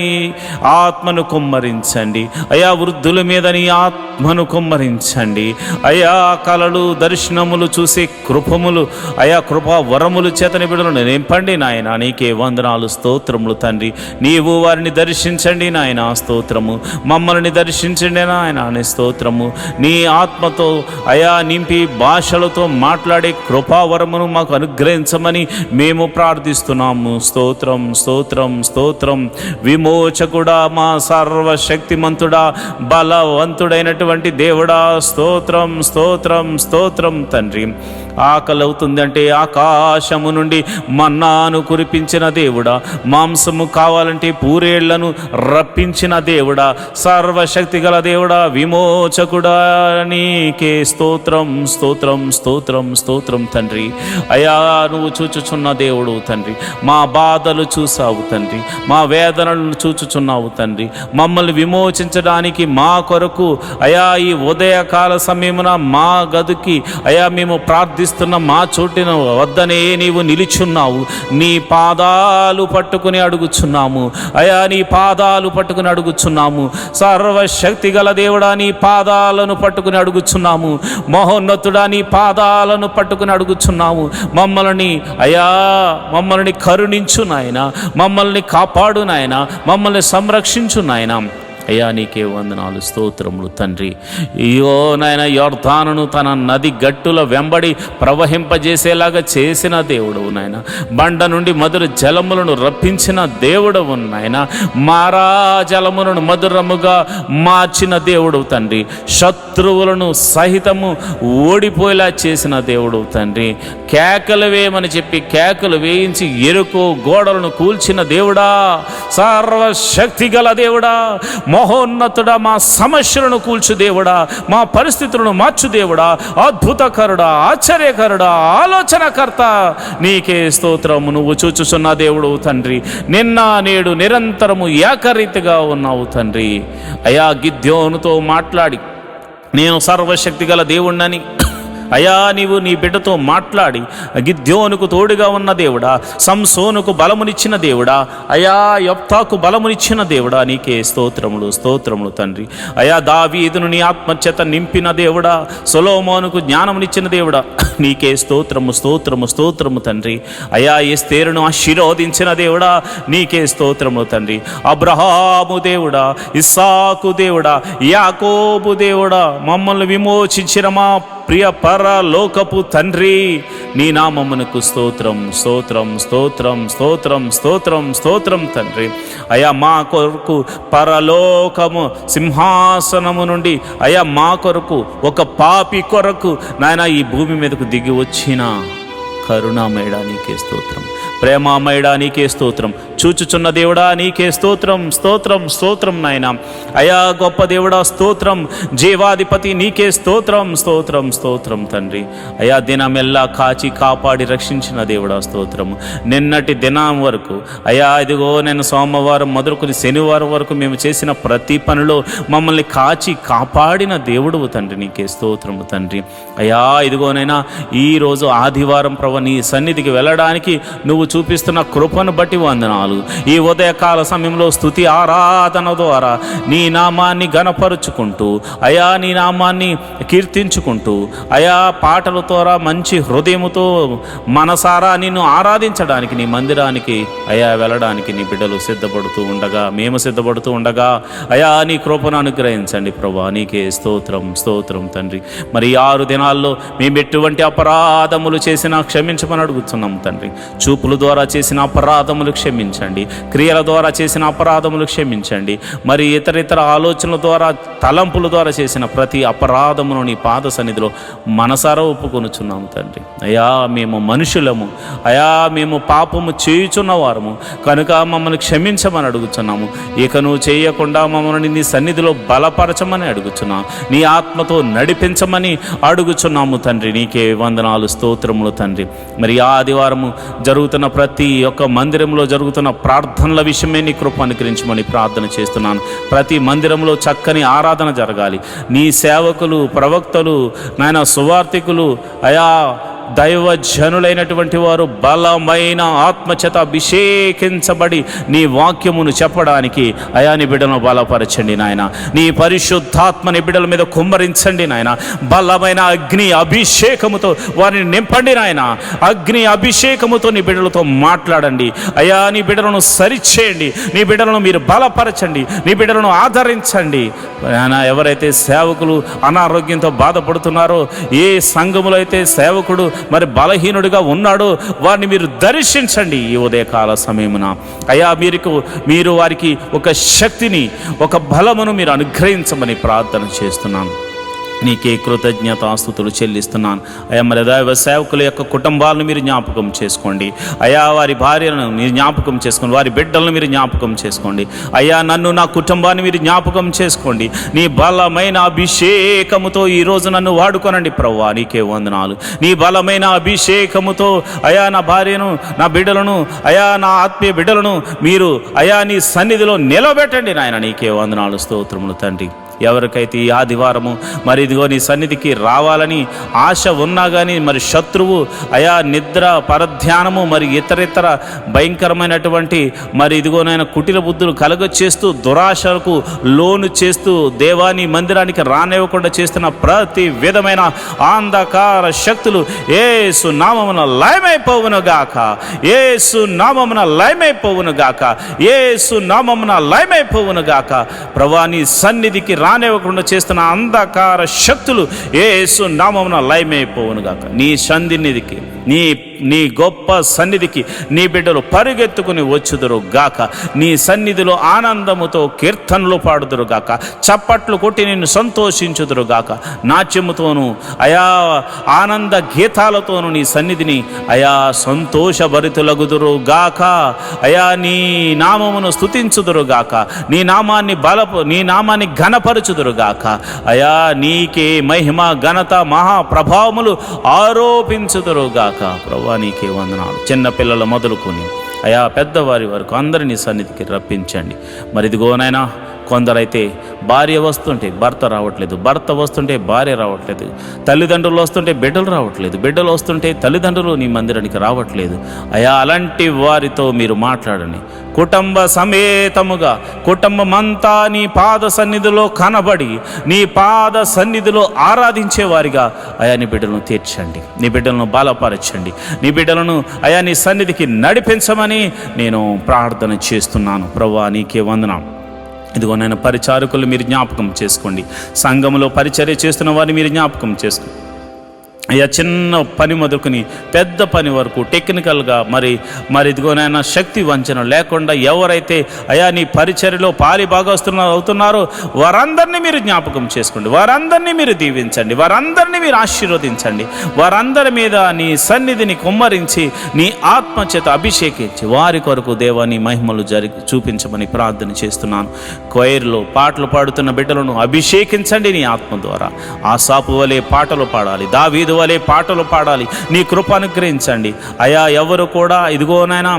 ఆత్మను కుమ్మరించండి. అయా వృద్ధుల మీద నీ ఆత్మను కుమ్మరించండి. అయా కలలు దర్శనములు చూసే కృపములు అయా కృపా వరములు చేతని బిడ్డలను నింపండి నాయన. నీకే వందనాలు స్తోత్రములు తండ్రి. నీవు వారిని దర్శించండి నాయన స్తోత్రము. మమ్మల్ని దర్శించండి నాయన అని స్తోత్రము. నీ ఆత్మతో అయా నింపి భాషలతో మాట్లాడే కృపావరమును మాకు అనుగ్రహించమని మేము ప్రార్థిస్తున్నాము. స్తోత్రం స్తోత్రం స్తోత్రం. విమోచకుడా, మా సర్వశక్తిమంతుడా, బలవంతుడైనటువంటి దేవుడా స్తోత్రం స్తోత్రం స్తోత్రం తండ్రి. ఆకలి అవుతుందంటే ఆకాశము నుండి మన్నాను కురిపించిన దేవుడా, మాంసము కావాలంటే పూరేళ్లను రప్పించిన దేవుడా, సర్వశక్తి గల దేవుడా, విమోచకుడా, నీకే స్తోత్రం స్తోత్రం స్తోత్రం స్తోత్రం తండ్రి. అయా నువ్వు చూచుచున్న దేవుడు తండ్రి, మా బాధలు చూసావు తండ్రి, మా వేదనలను చూచుచున్నావు తండ్రి. మమ్మల్ని విమోచించడానికి మా కొరకు అయా ఈ ఉదయకాల సమయమున మా గదికి అయా మేము ప్రార్థిస్తున్న మా చోటిన వద్దనే నీవు నిలిచున్నావు. నీ పాదాలు పట్టుకుని అడుగుచున్నాము అయా, నీ పాదాలు పట్టుకుని అడుగుచున్నాము. సర్వశక్తి గల దేవుడా, నీ పాదాలను పట్టుకుని అడుగుచున్నాము. మహోన్నతుడా, నీ పాదాలను పట్టుకుని అడుగుచున్నాము. మమ్మల్ని కరుణించు నాయన, మమ్మల్ని కాపాడు నాయన, మమ్మల్ని సంరక్షించు నాయన. అయ్యా నీకే వందనాలు స్తోత్రములు తండ్రి. అయ్యో నాయన, యొర్దానును తన నది గట్టుల వెంబడి ప్రవహింపజేసేలాగా చేసిన దేవుడవు నాయన, బండ నుండి మధుర జలములను రప్పించిన దేవుడవు నాయన, మారా జలములను మధురముగా మార్చిన దేవుడవు తండ్రి, శత్రువులను సహితము ఓడిపోయేలా చేసిన దేవుడవు తండ్రి. కేకలు వేయమని చెప్పి కేకలు వేయించి ఎరుకో గోడలను కూల్చిన దేవుడా, సర్వశక్తి గల దేవుడా, మహోన్నతుడా, మా సమస్యలను కూల్చు దేవుడా, మా పరిస్థితులను మార్చు దేవుడా, అద్భుతకరుడా, ఆశ్చర్యకరుడా, ఆలోచనకర్త, నీకే స్తోత్రము. నువ్వు చూచుచున్న దేవుడు తండ్రి, నిన్న నేడు నిరంతరము ఏకరీతిగా ఉన్నావు తండ్రి. అయా గిద్యోనుతో మాట్లాడి నేను సర్వశక్తి గల దేవుణ్ణని అయా నీవు నీ బిడ్డతో మాట్లాడి గిద్యోనుకు తోడుగా ఉన్న దేవుడా, సంసోనుకు బలమునిచ్చిన దేవుడా, అయా యొప్తాకు బలమునిచ్చిన దేవుడా, నీకే స్తోత్రములు స్తోత్రములు తండ్రి. అయా దావీదును నీ ఆత్మచేత నింపిన దేవుడా, సొలొమోనుకు జ్ఞానమునిచ్చిన దేవుడా, నీకే స్తోత్రము స్తోత్రము స్తోత్రము తండ్రి. అయా ఎస్తేరును ఆశీర్వదించిన దేవుడా, నీకే స్తోత్రము తండ్రి. అబ్రహాము దేవుడా, ఇస్సాకు దేవుడా, యాకోబు దేవుడా, మమ్మల్ని విమోచించిన మా ప్రియ పరలోకపు తండ్రి, నీ నామమునకు స్తోత్రం స్తోత్రం స్తోత్రం స్తోత్రం స్తోత్రం స్తోత్రం తండ్రి. అయా మా కొరకు పరలోకము సింహాసనము నుండి అయా మా కొరకు ఒక పాపి కొరకు నాయన ఈ భూమి మీదకు దిగి వచ్చిన కరుణామయుడా, నీకే స్తోత్రం. ప్రేమామయుడా, నీకే స్తోత్రం. చూచుచున్న దేవుడా, నీకే స్తోత్రం స్తోత్రం స్తోత్రం నాయన. అయా గొప్ప దేవుడా స్తోత్రం. జీవాధిపతి నీకే స్తోత్రం స్తోత్రం స్తోత్రం తండ్రి. అయా దినమెల్లా కాచి కాపాడి రక్షించిన దేవుడా స్తోత్రము. నిన్నటి దినం వరకు అయా ఇదిగో నేను సోమవారం మొదలుకొని శనివారం వరకు మేము చేసిన ప్రతి పనిలో మమ్మల్ని కాచి కాపాడిన దేవుడు తండ్రి, నీకే స్తోత్రము తండ్రి. అయా ఇదిగోనైనా ఈరోజు ఆదివారం ప్రభు నీ సన్నిధికి వెళ్ళడానికి నువ్వు చూపిస్తున్న కృపను బట్టి వందనాలు. ఈ ఉదయకాల సమయంలో స్తుతి ఆరాధన ద్వారా నీ నామాన్ని గణపరుచుకుంటూ అయా నీ నామాన్ని కీర్తించుకుంటూ అయా పాటల ద్వారా మంచి హృదయముతో మనసారా నిన్ను ఆరాధించడానికి నీ మందిరానికి అయా వెళ్ళడానికి నీ బిడ్డలు సిద్ధపడుతూ ఉండగా, మేము సిద్ధపడుతూ ఉండగా అయా నీ కృపను అనుగ్రహించండి ప్రభా, నీకే స్తోత్రం స్తోత్రం తండ్రి. మరి 6 దినాల్లో మేము ఎటువంటి అపరాధములు చేసినా క్షమించమని అడుగుతున్నాం తండ్రి. చూపుల ద్వారా చేసిన అపరాధములు క్షమించండి, క్రియల ద్వారా చేసిన అపరాధములు క్షమించండి, మరి ఇతర ఆలోచనల ద్వారా తలంపుల ద్వారా చేసిన ప్రతి అపరాధమును నీ పాద సన్నిధిలో మనసారా ఒప్పుకొనుచున్నాము తండ్రి. అయా మేము మనుషులము, అయా మేము పాపము చేయుచున్న వారము కనుక మమ్మల్ని క్షమించమని అడుగుచున్నాము. ఇక నువ్వు చేయకుండా మమ్మల్ని నీ సన్నిధిలో బలపరచమని అడుగుచున్నాము, నీ ఆత్మతో నడిపించమని అడుగుచున్నాము తండ్రి. నీకే వందనాలు స్తోత్రములు తండ్రి. మరి ఆదివారము జరుగుతున్న ప్రతి ఒక్క మందిరంలో జరుగుతున్న ప్రార్థనల విషయమే నీ కృప అనుగ్రహించమని ప్రార్థన చేస్తున్నాను. ప్రతి మందిరంలో చక్కని ఆరాధన జరగాలి. నీ సేవకులు, ప్రవక్తలు, నాయన సువార్థికులు, అయా దైవజనులైనటువంటి వారు బలమైన ఆత్మచేత అభిషేకించబడి నీ వాక్యమును చెప్పడానికి అయా నీ బిడ్డలను బలపరచండి నాయన. నీ పరిశుద్ధాత్మని బిడ్డల మీద కుమ్మరించండి నాయన. బలమైన అగ్ని అభిషేకముతో వారిని నింపండి నాయన. అగ్ని అభిషేకముతో నీ బిడ్డలతో మాట్లాడండి అయా. నీ బిడ్డలను సరిచేయండి, నీ బిడ్డలను మీరు బలపరచండి, నీ బిడ్డలను ఆదరించండి నాయన. ఎవరైతే సేవకులు అనారోగ్యంతో బాధపడుతున్నారో, ఏ సంఘములో అయితే సేవకుడు మరి బలహీనుడిగా ఉన్నాడో వారిని మీరు దర్శించండి ఈ ఉదయకాల సమయమున అయా. మీరు వారికి ఒక శక్తిని, ఒక బలమును మీరు అనుగ్రహించమని ప్రార్థన చేస్తున్నాను. నీకే కృతజ్ఞతాస్తుతులు చెల్లిస్తున్నాను. అయా మరి దైవ సేవకుల యొక్క కుటుంబాలను మీరు జ్ఞాపకం చేసుకోండి. అయా వారి భార్యలను మీరు జ్ఞాపకం చేసుకోండి, వారి బిడ్డలను మీరు జ్ఞాపకం చేసుకోండి. అయా నన్ను, నా కుటుంబాన్ని మీరు జ్ఞాపకం చేసుకోండి. నీ బలమైన అభిషేకముతో ఈరోజు నన్ను వాడుకోనండి ప్రభువా, నీకే వందనాలు. నీ బలమైన అభిషేకముతో అయా నా భార్యను, నా బిడ్డలను, అయా నా ఆత్మీయ బిడ్డలను మీరు అయా నీ సన్నిధిలో నిలబెట్టండి నాయన, నీకే వందనాలు, స్తోత్రములు తండ్రి. ఎవరికైతే ఈ ఆదివారము మరి ఇదిగో నీ సన్నిధికి రావాలని ఆశ ఉన్నా కానీ మరి శత్రువు అయా నిద్ర, పరధ్యానము, మరి ఇతరితర భయంకరమైనటువంటి మరి ఇదిగోనైనా కుటిల బుద్ధులు కలగచేస్తూ దురాశలకు లోను చేస్తూ దేవాని మందిరానికి రానివ్వకుండా చేస్తున్న ప్రతి విధమైన అంధకార శక్తులు యేసు నామమున లయమైపోవును గాక, యేసు నామమున లయమైపోవును గాక, యేసు నామమున లయమైపోవును గాక. ప్రభువా నీ సన్నిధికి రానివ్వకుండా చేస్తున్న అంధకార శక్తులు యేసు నామమున లయమైపోవును గాక. నీ సన్నిధికి, నీ గొప్ప సన్నిధికి నీ బిడ్డలు పరిగెత్తుకుని వచ్చుదురు గాక. నీ సన్నిధిలో ఆనందముతో కీర్తనలు పాడుదురు గాక, చప్పట్లు కొట్టి నిన్ను సంతోషించుదురు గాక. నాట్యముతోనూ అయా ఆనంద గీతాలతోనూ నీ సన్నిధిని అయా సంతోషభరితులగుదురు గాక. అయా నీ నామమును స్తుతించుదురు గాక, నీ నామాన్ని ఘనపరచుదురు గాక. అయా నీకే మహిమ, ఘనత, మహాప్రభావములు ఆరోపించుదురు గాక. ప్రభువా నీకే వందనాలు. చిన్న పిల్లల మొదలుకొని అయా పెద్దవారి వరకు అందరినీ సన్నిధికి రప్పించండి. మరి ఇదిగోనైనా కొందరైతే భార్య వస్తుంటే భర్త రావట్లేదు, భర్త వస్తుంటే భార్య రావట్లేదు, తల్లిదండ్రులు వస్తుంటే బిడ్డలు రావట్లేదు, బిడ్డలు వస్తుంటే తల్లిదండ్రులు నీ మందిరానికి రావట్లేదు. అయా అలాంటి వారితో మీరు మాట్లాడండి. కుటుంబ సమేతముగా కుటుంబమంతా నీ పాద సన్నిధిలో కనబడి నీ పాద సన్నిధిలో ఆరాధించే వారిగా అయా నీ బిడ్డలను తీర్చండి, నీ బిడ్డలను బలపరచండి, నీ బిడ్డలను అయా నీ సన్నిధికి నడిపించమని నేను ప్రార్థన చేస్తున్నాను. ప్రభువా నీకే వందనాలు. ఇదిగో నేను పరిచారకులు మీరు జ్ఞాపకం చేసుకోండి, సంఘంలో పరిచర్య చేస్తున్న వారిని మీరు జ్ఞాపకం చేసుకోండి. అయ్యా చిన్న పని మొదలుకొని పెద్ద పని వరకు టెక్నికల్గా మరి ఇదిగోనైనా శక్తి వంచన లేకుండా ఎవరైతే అయా నీ పరిచర్యలో పాలి అవుతున్నారో వారందరినీ మీరు జ్ఞాపకం చేసుకోండి, వారందరినీ మీరు దీవించండి, వారందరినీ మీరు ఆశీర్వదించండి. వారందరి మీద నీ సన్నిధిని కుమ్మరించి నీ ఆత్మ చేత అభిషేకించి వారి కొరకు దేవా నీ మహిమలు చూపించమని ప్రార్థన చేస్తున్నాను. క్వైర్లో పాటలు పాడుతున్న బిడ్డలను అభిషేకించండి నీ ఆత్మ ద్వారా. ఆసాపు వలె పాటలు పాడాలి, దావీదు వలె పాటలు పాడాలి. నీ కృప అనుగ్రహించండి. అయా ఎవరు కూడా ఇదిగోనైనా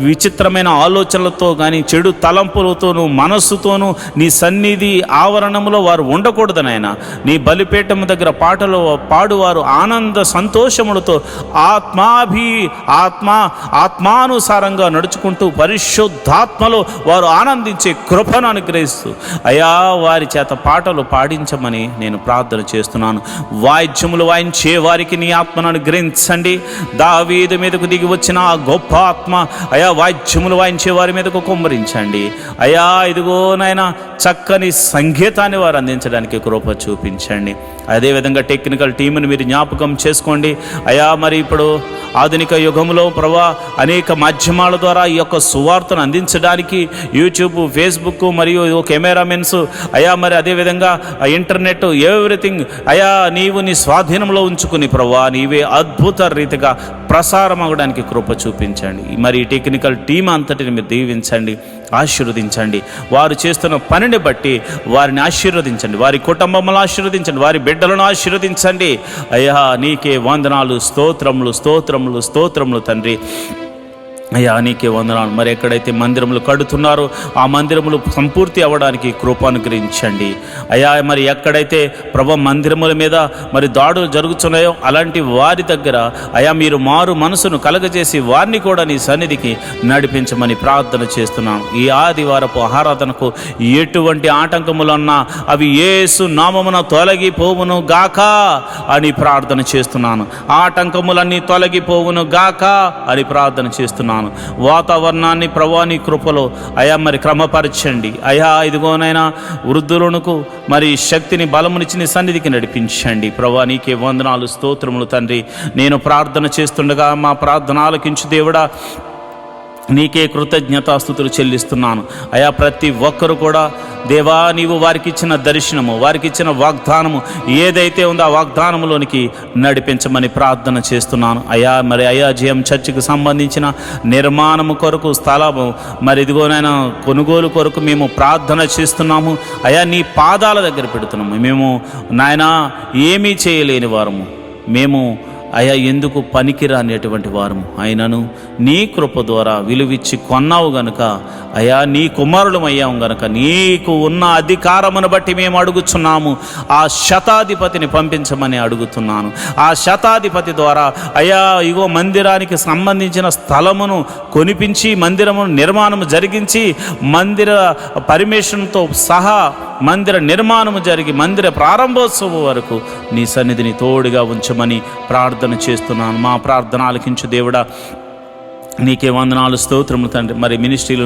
విచిత్రమైన ఆలోచనలతో కానీ చెడు తలంపులతోనూ మనస్సుతోనూ నీ సన్నిధి ఆవరణంలో వారు ఉండకూడదనైనా. నీ బలిపీఠం దగ్గర పాటలు పాడువారు ఆనంద సంతోషములతో ఆత్మానుసారంగా నడుచుకుంటూ పరిశుద్ధాత్మలో వారు ఆనందించే కృపను అనుగ్రహిస్తూ అయా వారి చేత పాటలు పాడించమని నేను ప్రార్థన చేస్తున్నాను. వాయిద్యములు వాయించే వారికి నీ ఆత్మను అనుగ్రహించండి. దావీదు మీదకు దిగి వచ్చిన ఆ గొప్ప ఆత్మ అయా వాయిద్యములు వాయించే వారి మీదకు కుమ్మరించండి. అయా ఇదిగోనైనా చక్కని సంగీతాన్ని వారు అందించడానికి కృప చూపించండి. అదేవిధంగా టెక్నికల్ టీంని మీరు జ్ఞాపకం చేసుకోండి. అయా మరి ఇప్పుడు ఆధునిక యుగంలో ప్రభా అనేక మాధ్యమాల ద్వారా ఈ యొక్క సువార్తను అందించడానికి యూట్యూబ్, ఫేస్బుక్ మరియు కెమెరామెన్స్ అయా మరి అదేవిధంగా ఇంటర్నెట్ ఎవ్రీథింగ్ అయా నీవు నీ స్వాధీనంలో ఉంచుకుని ప్రభా నీవే అద్భుత రీతిగా ప్రసారం అవ్వడానికి కృప చూపించండి. మరి ఈ టెక్నికల్ టీం అంతటిని మీరు దీవించండి, ఆశీర్వదించండి. వారు చేస్తున్న పనిని బట్టి వారిని ఆశీర్వదించండి, వారి కుటుంబములను ఆశీర్వదించండి, వారి బిడ్డలను ఆశీర్వదించండి. అయ్యా నీకే వందనాలు, స్తోత్రములు స్తోత్రములు స్తోత్రములు తండ్రి. అయ్యా నీకే వందనాలు. మరి ఎక్కడైతే మందిరములు కడుతున్నారో ఆ మందిరములు సంపూర్తి అవ్వడానికి కృప అనుగ్రహించండి. అయ్యా మరి ఎక్కడైతే ప్రభు మందిరముల మీద మరి దాడులు జరుగుతున్నాయో అలాంటి వారి దగ్గర అయ్యా మీరు మారు మనసును కలగజేసి వారిని కూడా నీ సన్నిధికి నడిపించమని ప్రార్థన చేస్తున్నాను. ఈ ఆదివారపు ఆరాధనకు ఎటువంటి ఆటంకములన్నా అవి యేసు నామమున తొలగిపోవును గాక అని ప్రార్థన చేస్తున్నాను. ఆటంకములన్నీ తొలగిపోవును గాక అని ప్రార్థన చేస్తున్నాను. వాతావరణాన్ని ప్రభాని కృపలో అయా మరి క్రమపరచండి. అయా ఇదిగోనైనా వృద్ధులకు మరి శక్తిని బలమునిచ్చి నీ సన్నిధికి నడిపించండి. ప్రభా నీకే వందనాలు, స్తోత్రములు తండ్రి. నేను ప్రార్థన చేస్తుండగా మా ప్రార్థన ఆలకించు దేవుడా. నీకే కృతజ్ఞతాస్తుతులు చెల్లిస్తున్నాను అయా. ప్రతి ఒక్కరు కూడా దేవా నీవు వారికి ఇచ్చిన దర్శనము, వారికి ఇచ్చిన వాగ్దానము ఏదైతే ఉందో ఆ వాగ్దానములోనికి నడిపించమని ప్రార్థన చేస్తున్నాను అయా. మరి అయాజీఎం చర్చికి సంబంధించిన నిర్మాణము కొరకు స్థలము మరి ఇదిగోనైనా కొనుగోలు కొరకు మేము ప్రార్థన చేస్తున్నాము అయా. నీ పాదాల దగ్గర పెడుతున్నాము. మేము నాయనా ఏమీ చేయలేని వారము, మేము అయా ఎందుకు పనికిరానేటువంటి వారము, అయినను నీ కృప ద్వారా విలువిచ్చి కొన్నావు గనుక అయా, నీ కుమారులం అయ్యాము గనుక నీకు ఉన్న అధికారమును బట్టి మేము అడుగుచున్నాము. ఆ శతాధిపతిని పంపించమని అడుగుతున్నాను. ఆ శతాధిపతి ద్వారా అయా ఇగో మందిరానికి సంబంధించిన స్థలమును కొనిపించి మందిరమును నిర్మాణము జరిగించి మందిర పర్మిషన్తో సహా మందిర నిర్మాణము జరిగి మందిర ప్రారంభోత్సవం వరకు నీ సన్నిధిని తోడుగా ఉంచమని ప్రార్థన చేస్తున్నాను. మా ప్రార్థన ఆలకించు దేవుడా, నీకే వందనాలు స్తోత్రములు తండ్రి. మరి మినిస్ట్రీలు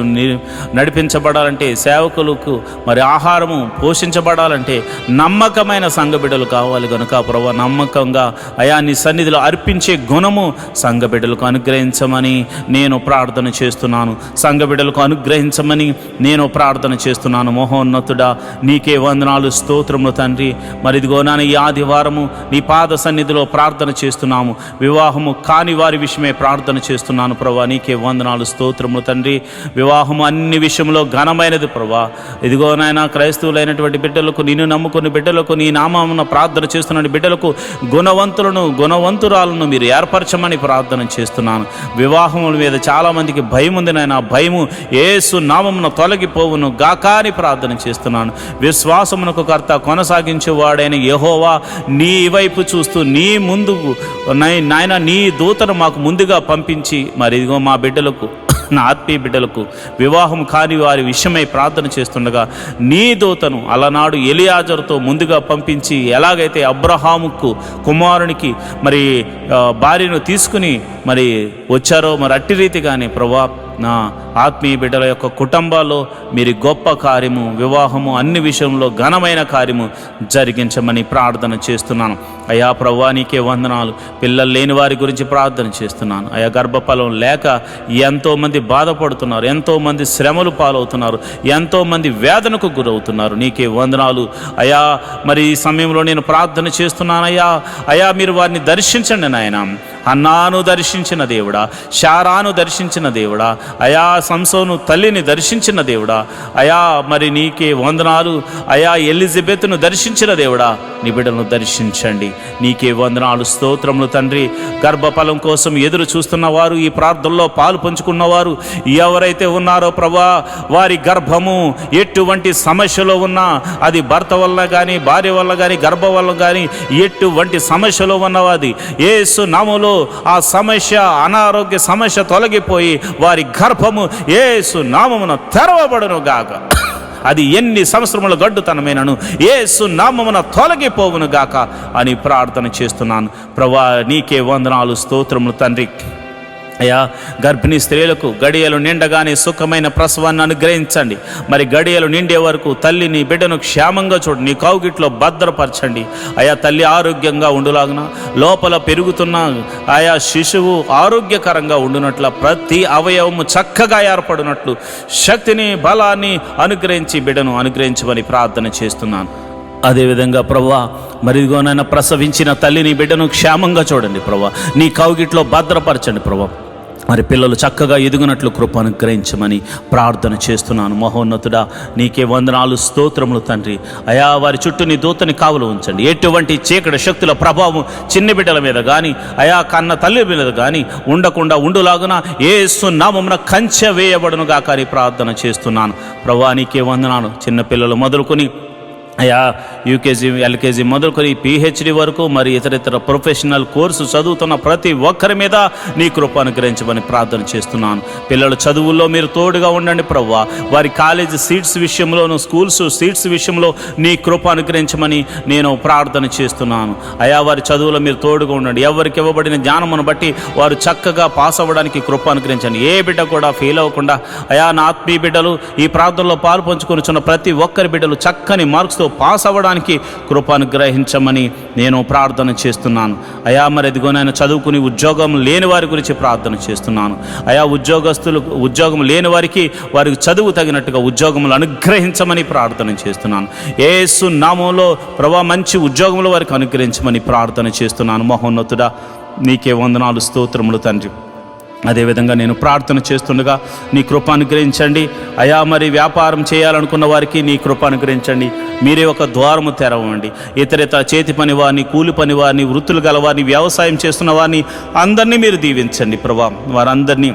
నడిపించబడాలంటే, సేవకులకు మరి ఆహారము పోషించబడాలంటే నమ్మకమైన సంఘ బిడ్డలు కావాలి కనుక ప్రభువా నమ్మకంగా అయా నీ సన్నిధిలో అర్పించే గుణము సంఘ బిడ్డలకు అనుగ్రహించమని నేను ప్రార్థన చేస్తున్నాను. సంఘ బిడ్డలకు అనుగ్రహించమని నేను ప్రార్థన చేస్తున్నాను. మహోన్నతుడా నీకే వందనాలు స్తోత్రములు తండ్రి. మరి ఇదిగో నాన్న ఈ ఆదివారము నీ పాద సన్నిధిలో ప్రార్థన చేస్తున్నాము. వివాహము కాని వారి విషయమే ప్రార్థన చేస్తున్నాను ప్రభా. నీకే వందనాలు స్తోత్రములు తండ్రి. వివాహము అన్ని విషయంలో ఘనమైనది ప్రభా. ఇదిగో నాయన క్రైస్తవులైనటువంటి బిడ్డలకు, నిన్ను నమ్ముకున్న బిడ్డలకు, నీ నామమున ప్రార్థన చేస్తున్న బిడ్డలకు గుణవంతురాలను మీరు ఏర్పరచమని ప్రార్థన చేస్తున్నాను. వివాహముల మీద చాలామందికి భయం ఉంది నాయన. భయము యేసు నామమున తొలగిపోవును గాకాని ప్రార్థన చేస్తున్నాను. విశ్వాసమునకు కర్త కొనసాగించేవాడైన యెహోవా నీ వైపు చూస్తూ నీ ముందుకు నాయన నీ దూతను మాకు ముందుగా పంపించి మరి ఇదిగో మా బిడ్డలకు, నా ఆత్మీయ బిడ్డలకు వివాహం కాని వారి విషయమై ప్రార్థన చేస్తుండగా నీ దూతను అలనాడు ఎలియాజరుతో ముందుగా పంపించి ఎలాగైతే అబ్రహాముకు కుమారునికి మరి భార్యను తీసుకుని మరి వచ్చారో మరి అట్టి రీతిగానే ప్రభా నా ఆత్మీయ బిడ్డల యొక్క కుటుంబాల్లో మీరు గొప్ప కార్యము, వివాహము అన్ని విషయంలో ఘనమైన కార్యము జరిగించమని ప్రార్థన చేస్తున్నాను అయా. ప్రభువా నీకే వందనాలు. పిల్లలు లేని వారి గురించి ప్రార్థన చేస్తున్నాను అయా. గర్భఫలం లేక ఎంతోమంది బాధపడుతున్నారు, ఎంతోమంది శ్రమలు పాలవుతున్నారు, ఎంతోమంది వేదనకు గురవుతున్నారు. నీకే వందనాలు అయా. మరి ఈ సమయంలో నేను ప్రార్థన చేస్తున్నాను అయ్యా. అయా మీరు వారిని దర్శించండి నాయన. హన్నాను దర్శించిన దేవుడా, శారాను దర్శించిన దేవుడా అయా, సంసోను తల్లిని దర్శించిన దేవుడా అయా. మరి నీకే వందనాలు అయా. ఎలిజబెత్ను దర్శించిన దేవుడా నీ బిడ్డలను దర్శించండి. నీకే వందనాలు స్తోత్రములు తండ్రి. గర్భఫలం కోసం ఎదురు చూస్తున్న వారు, ఈ ప్రార్థనలో పాలు పంచుకున్నవారు ఎవరైతే ఉన్నారో ప్రభా, వారి గర్భము ఎటువంటి సమస్యలో ఉన్నా, అది భర్త వల్ల కానీ, భార్య వల్ల కానీ, గర్భం వల్ల కానీ ఎటువంటి సమస్యలో ఉన్నవాది యేసు నామములో ఆ సమస్య, అనారోగ్య సమస్య తొలగిపోయి వారి గర్భము యేసు నామమున తెరవబడును గాక. అది ఎన్ని సంవత్సరముల గడ్డుతనమైనను యేసు నామమున తొలగిపోవును గాక అని ప్రార్థన చేస్తున్నాను ప్రభువా. నీకే వందనాలు స్తోత్రములు తండ్రి అయ్యా. గర్భిణీ స్త్రీలకు గడియలు నిండగానే సుఖమైన ప్రసవాన్ని అనుగ్రహించండి. మరి గడియలు నిండే వరకు తల్లిని బిడ్డను క్షేమంగా చూడండి, నీ కౌగిట్లో భద్రపరచండి అయా. తల్లి ఆరోగ్యంగా ఉండులాగున, లోపల పెరుగుతున్న ఆయా శిశువు ఆరోగ్యకరంగా ఉండునట్ల, ప్రతి అవయవము చక్కగా ఏర్పడినట్లు శక్తిని బలాన్ని అనుగ్రహించి బిడ్డను అనుగ్రహించమని ప్రార్థన చేస్తున్నాను. అదేవిధంగా ప్రభువా మరి ఇదిగోనైనా ప్రసవించిన తల్లిని బిడ్డను క్షేమంగా చూడండి ప్రభువా. నీ కౌగిట్లో భద్రపరచండి ప్రభువా. మరి పిల్లలు చక్కగా ఎదుగునట్లు కృప అనుగ్రహించమని ప్రార్థన చేస్తున్నాను. మహోన్నతుడా నీకే వందనాలు స్తోత్రములు తండ్రి అయా. వారి చుట్టూ నీ దూతని కావలు ఉంచండి. ఎటువంటి చీకటి శక్తుల ప్రభావం చిన్న బిడ్డల మీద కానీ అయా కన్న తల్లి మీద కానీ ఉండకుండా ఉండులాగున యేసు నామమున కంచె వేయబడును గాక అని ప్రార్థన చేస్తున్నాను ప్రభువా. నీకే వందనాలు. చిన్నపిల్లలు మొదలుకొని అయా యూకేజీ, ఎల్కేజీ మొదలుకొని పిహెచ్డి వరకు మరి ఇతర ప్రొఫెషనల్ కోర్సు చదువుతున్న ప్రతి ఒక్కరి మీద నీ కృప అనుగ్రహించమని ప్రార్థన చేస్తున్నాను. పిల్లల చదువుల్లో మీరు తోడుగా ఉండండి ప్రభువా. వారి కాలేజీ సీట్స్ విషయంలోను, స్కూల్స్ సీట్స్ విషయంలో నీ కృప అనుగ్రహించమని నేను ప్రార్థన చేస్తున్నాను అయా. వారి చదువులో మీరు తోడుగా ఉండండి. ఎవరికి ఇవ్వబడిన జ్ఞానమును బట్టి వారు చక్కగా పాస్ అవ్వడానికి కృప అనుగ్రహించండి. ఏ బిడ్డ కూడా ఫెయిల్ అవ్వకుండా అయా. నా ఆత్మీయ బిడ్డలు ఈ ప్రార్థనలో పాలు పంచుకొనిచున్న ప్రతి ఒక్కరి బిడ్డలు చక్కని మార్క్స్తో పాస్ అవ్వడానికి కృప అనుగ్రహించమని నేను ప్రార్థన చేస్తున్నాను. అయా మరి ఎదిగోనైనా చదువుకుని ఉద్యోగం లేని వారి గురించి ప్రార్థన చేస్తున్నాను. అయా ఉద్యోగం లేని వారికి చదువు తగినట్టుగా ఉద్యోగములు అనుగ్రహించమని ప్రార్థన చేస్తున్నాను. యేసు నామములో ప్రభా మంచి ఉద్యోగములు వారికి అనుగ్రహించమని ప్రార్థన చేస్తున్నాను. మహోన్నతుడా నీకే వందనాలు, స్తోత్రములు తండ్రి. అదేవిధంగా నేను ప్రార్థన చేస్తుండగా నీ కృప అనుగ్రహించండి. అయా మరి వ్యాపారం చేయాలనుకున్న వారికి నీ కృప అనుగ్రహించండి. మీరే ఒక ద్వారము తెరవండి. ఇతర చేతి పని వారిని, కూలి పని వారిని, వృత్తులు గలవారిని, వ్యవసాయం చేస్తున్న వారిని అందరినీ మీరు దీవించండి ప్రభా. వారందరినీ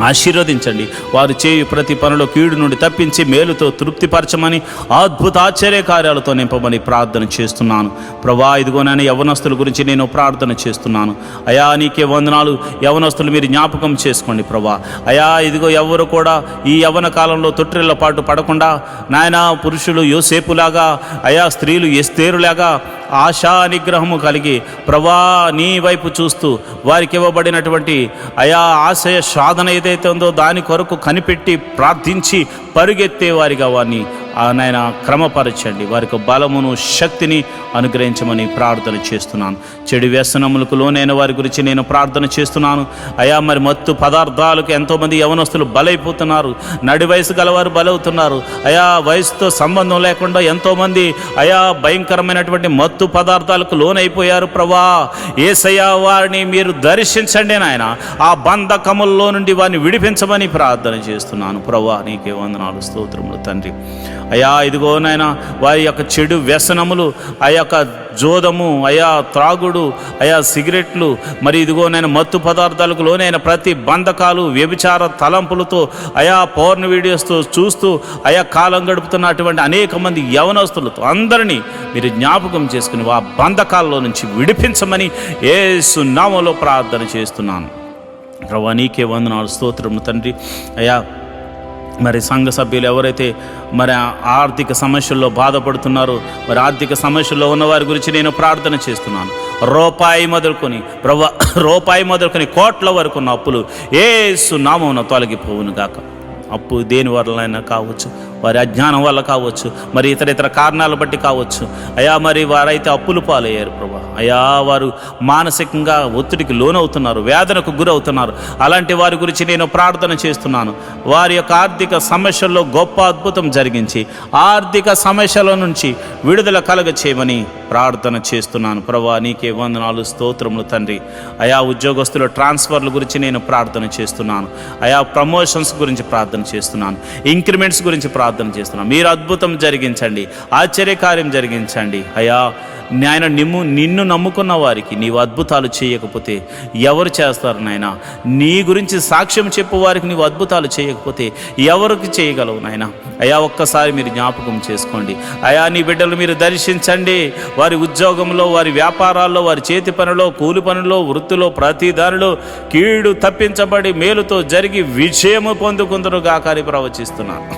ఆశీర్వదించండి. వారు చేయు ప్రతి పనిలో కీడు నుండి తప్పించి మేలుతో తృప్తిపరచమని, అద్భుత ఆశ్చర్య కార్యాలతో నింపమని ప్రార్థన చేస్తున్నాను ప్రభా. ఇదిగోనైనా యవనస్తుల గురించి నేను ప్రార్థన చేస్తున్నాను. అయా నీకే వందనాలు. యవనస్తులు మీరు జ్ఞాపకం చేసుకోండి ప్రభా. అయా ఇదిగో ఎవరు కూడా ఈ యవన కాలంలో తొట్టిళ్ళ పాటు పడకుండా నాయనా, పురుషులు యోసేపులాగా, అయా స్త్రీలు ఎస్తేరులాగా ఆశా నిగ్రహము కలిగి ప్రభా నీ వైపు చూస్తూ వారికి ఇవ్వబడినటువంటి అయా ఆశయ సాధన ఏదైతే ఉందో దాని కొరకు కనిపెట్టి ప్రార్థించి పరుగెత్తే వారిగా వారిని నాయన క్రమపరచండి. వారికి బలమును, శక్తిని అనుగ్రహించమని ప్రార్థన చేస్తున్నాను. చెడు వ్యసనములకు లోనైన వారి గురించి నేను ప్రార్థన చేస్తున్నాను. అయా మరి మత్తు పదార్థాలకు ఎంతోమంది యవనస్తులు బలైపోతున్నారు. నడి వయసు గలవారు బలవుతున్నారు. అయా వయసుతో సంబంధం లేకుండా ఎంతోమంది అయా భయంకరమైనటువంటి మత్తు పదార్థాలకు లోనైపోయారు ప్రభా. యేసయ్యా వారిని మీరు దర్శించండి నాయన. ఆ బంధకముల్లో నుండి వారిని విడిపించమని ప్రార్థన చేస్తున్నాను ప్రభా. నీకే వందనాలు, స్తోత్రములు తండ్రి. అయా ఇదిగో నాయన వారి యొక్క చెడు వ్యసనములు, ఆ యొక్క జోదము, అయా త్రాగుడు, అయా సిగరెట్లు, మరి ఇదిగో నేను మత్తు పదార్థాలకు లోనైన ప్రతి బంధకాలు, వ్యభిచార తలంపులతో అయా పోర్న్ వీడియోస్తో చూస్తూ అయా కాలం గడుపుతున్నటువంటి అనేక మంది యవనస్తులతో అందరినీ మీరు జ్ఞాపకం చేసుకుని ఆ బంధకాల్లో నుంచి విడిపించమని యేసు నామములో ప్రార్థన చేస్తున్నాను ప్రభువా. నీకే వందనాలు, స్తోత్రములు తండ్రి. అయా మరి సంఘ సభ్యులు ఎవరైతే మరి ఆర్థిక సమస్యల్లో బాధపడుతున్నారో, మరి ఆర్థిక సమస్యల్లో ఉన్న వారి గురించి నేను ప్రార్థన చేస్తున్నాను. రూపాయి మొదలుకొని కోట్ల వరకు ఉన్న అప్పులు యేసు నామమున తొలగిపోవును గాక. అప్పు దేని వల్లైనా కావచ్చు, వారి అజ్ఞానం వల్ల కావచ్చు, మరి ఇతర కారణాలు బట్టి కావచ్చు. అయా మరి వారైతే అప్పులు పాలయ్యారు ప్రభా. అయా వారు మానసికంగా ఒత్తిడికి లోనవుతున్నారు, వేదనకు గురవుతున్నారు. అలాంటి వారి గురించి నేను ప్రార్థన చేస్తున్నాను. వారి యొక్క ఆర్థిక సమస్యల్లో గొప్ప అద్భుతం జరిగించి ఆర్థిక సమస్యల నుంచి విడుదల కలగ చేయమని ప్రార్థన చేస్తున్నాను ప్రభా. నీకే వందనాలు, స్తోత్రములు తండ్రి. అయా ఉద్యోగస్తుల ట్రాన్స్ఫర్ల గురించి నేను ప్రార్థన చేస్తున్నాను. అయా ప్రమోషన్స్ గురించి ప్రార్థన చేస్తున్నాను. ఇంక్రిమెంట్స్ గురించి ప్రార్థన చేస్తున్నాను. మీరు అద్భుతం జరిగించండి, ఆశ్చర్యకార్యం జరిగించండి. అయా నాయన నిన్ను నమ్ముకున్న వారికి నీవు అద్భుతాలు చేయకపోతే ఎవరు చేస్తారు నాయన? నీ గురించి సాక్ష్యం చెప్పు వారికి నీవు అద్భుతాలు చేయకపోతే ఎవరికి చేయగలవు నాయన? అయా ఒక్కసారి మీరు జ్ఞాపకం చేసుకోండి. అయా నీ బిడ్డలు మీరు దర్శించండి. వారి ఉద్యోగంలో, వారి వ్యాపారాల్లో, వారి చేతి పనిలో, కూలి పనిలో, వృత్తిలో, ప్రతి దానిలో కీడు తప్పించబడి మేలుతో జరిగి విజయము పొందుకుందరుగా కాని ప్రవచిస్తున్నాను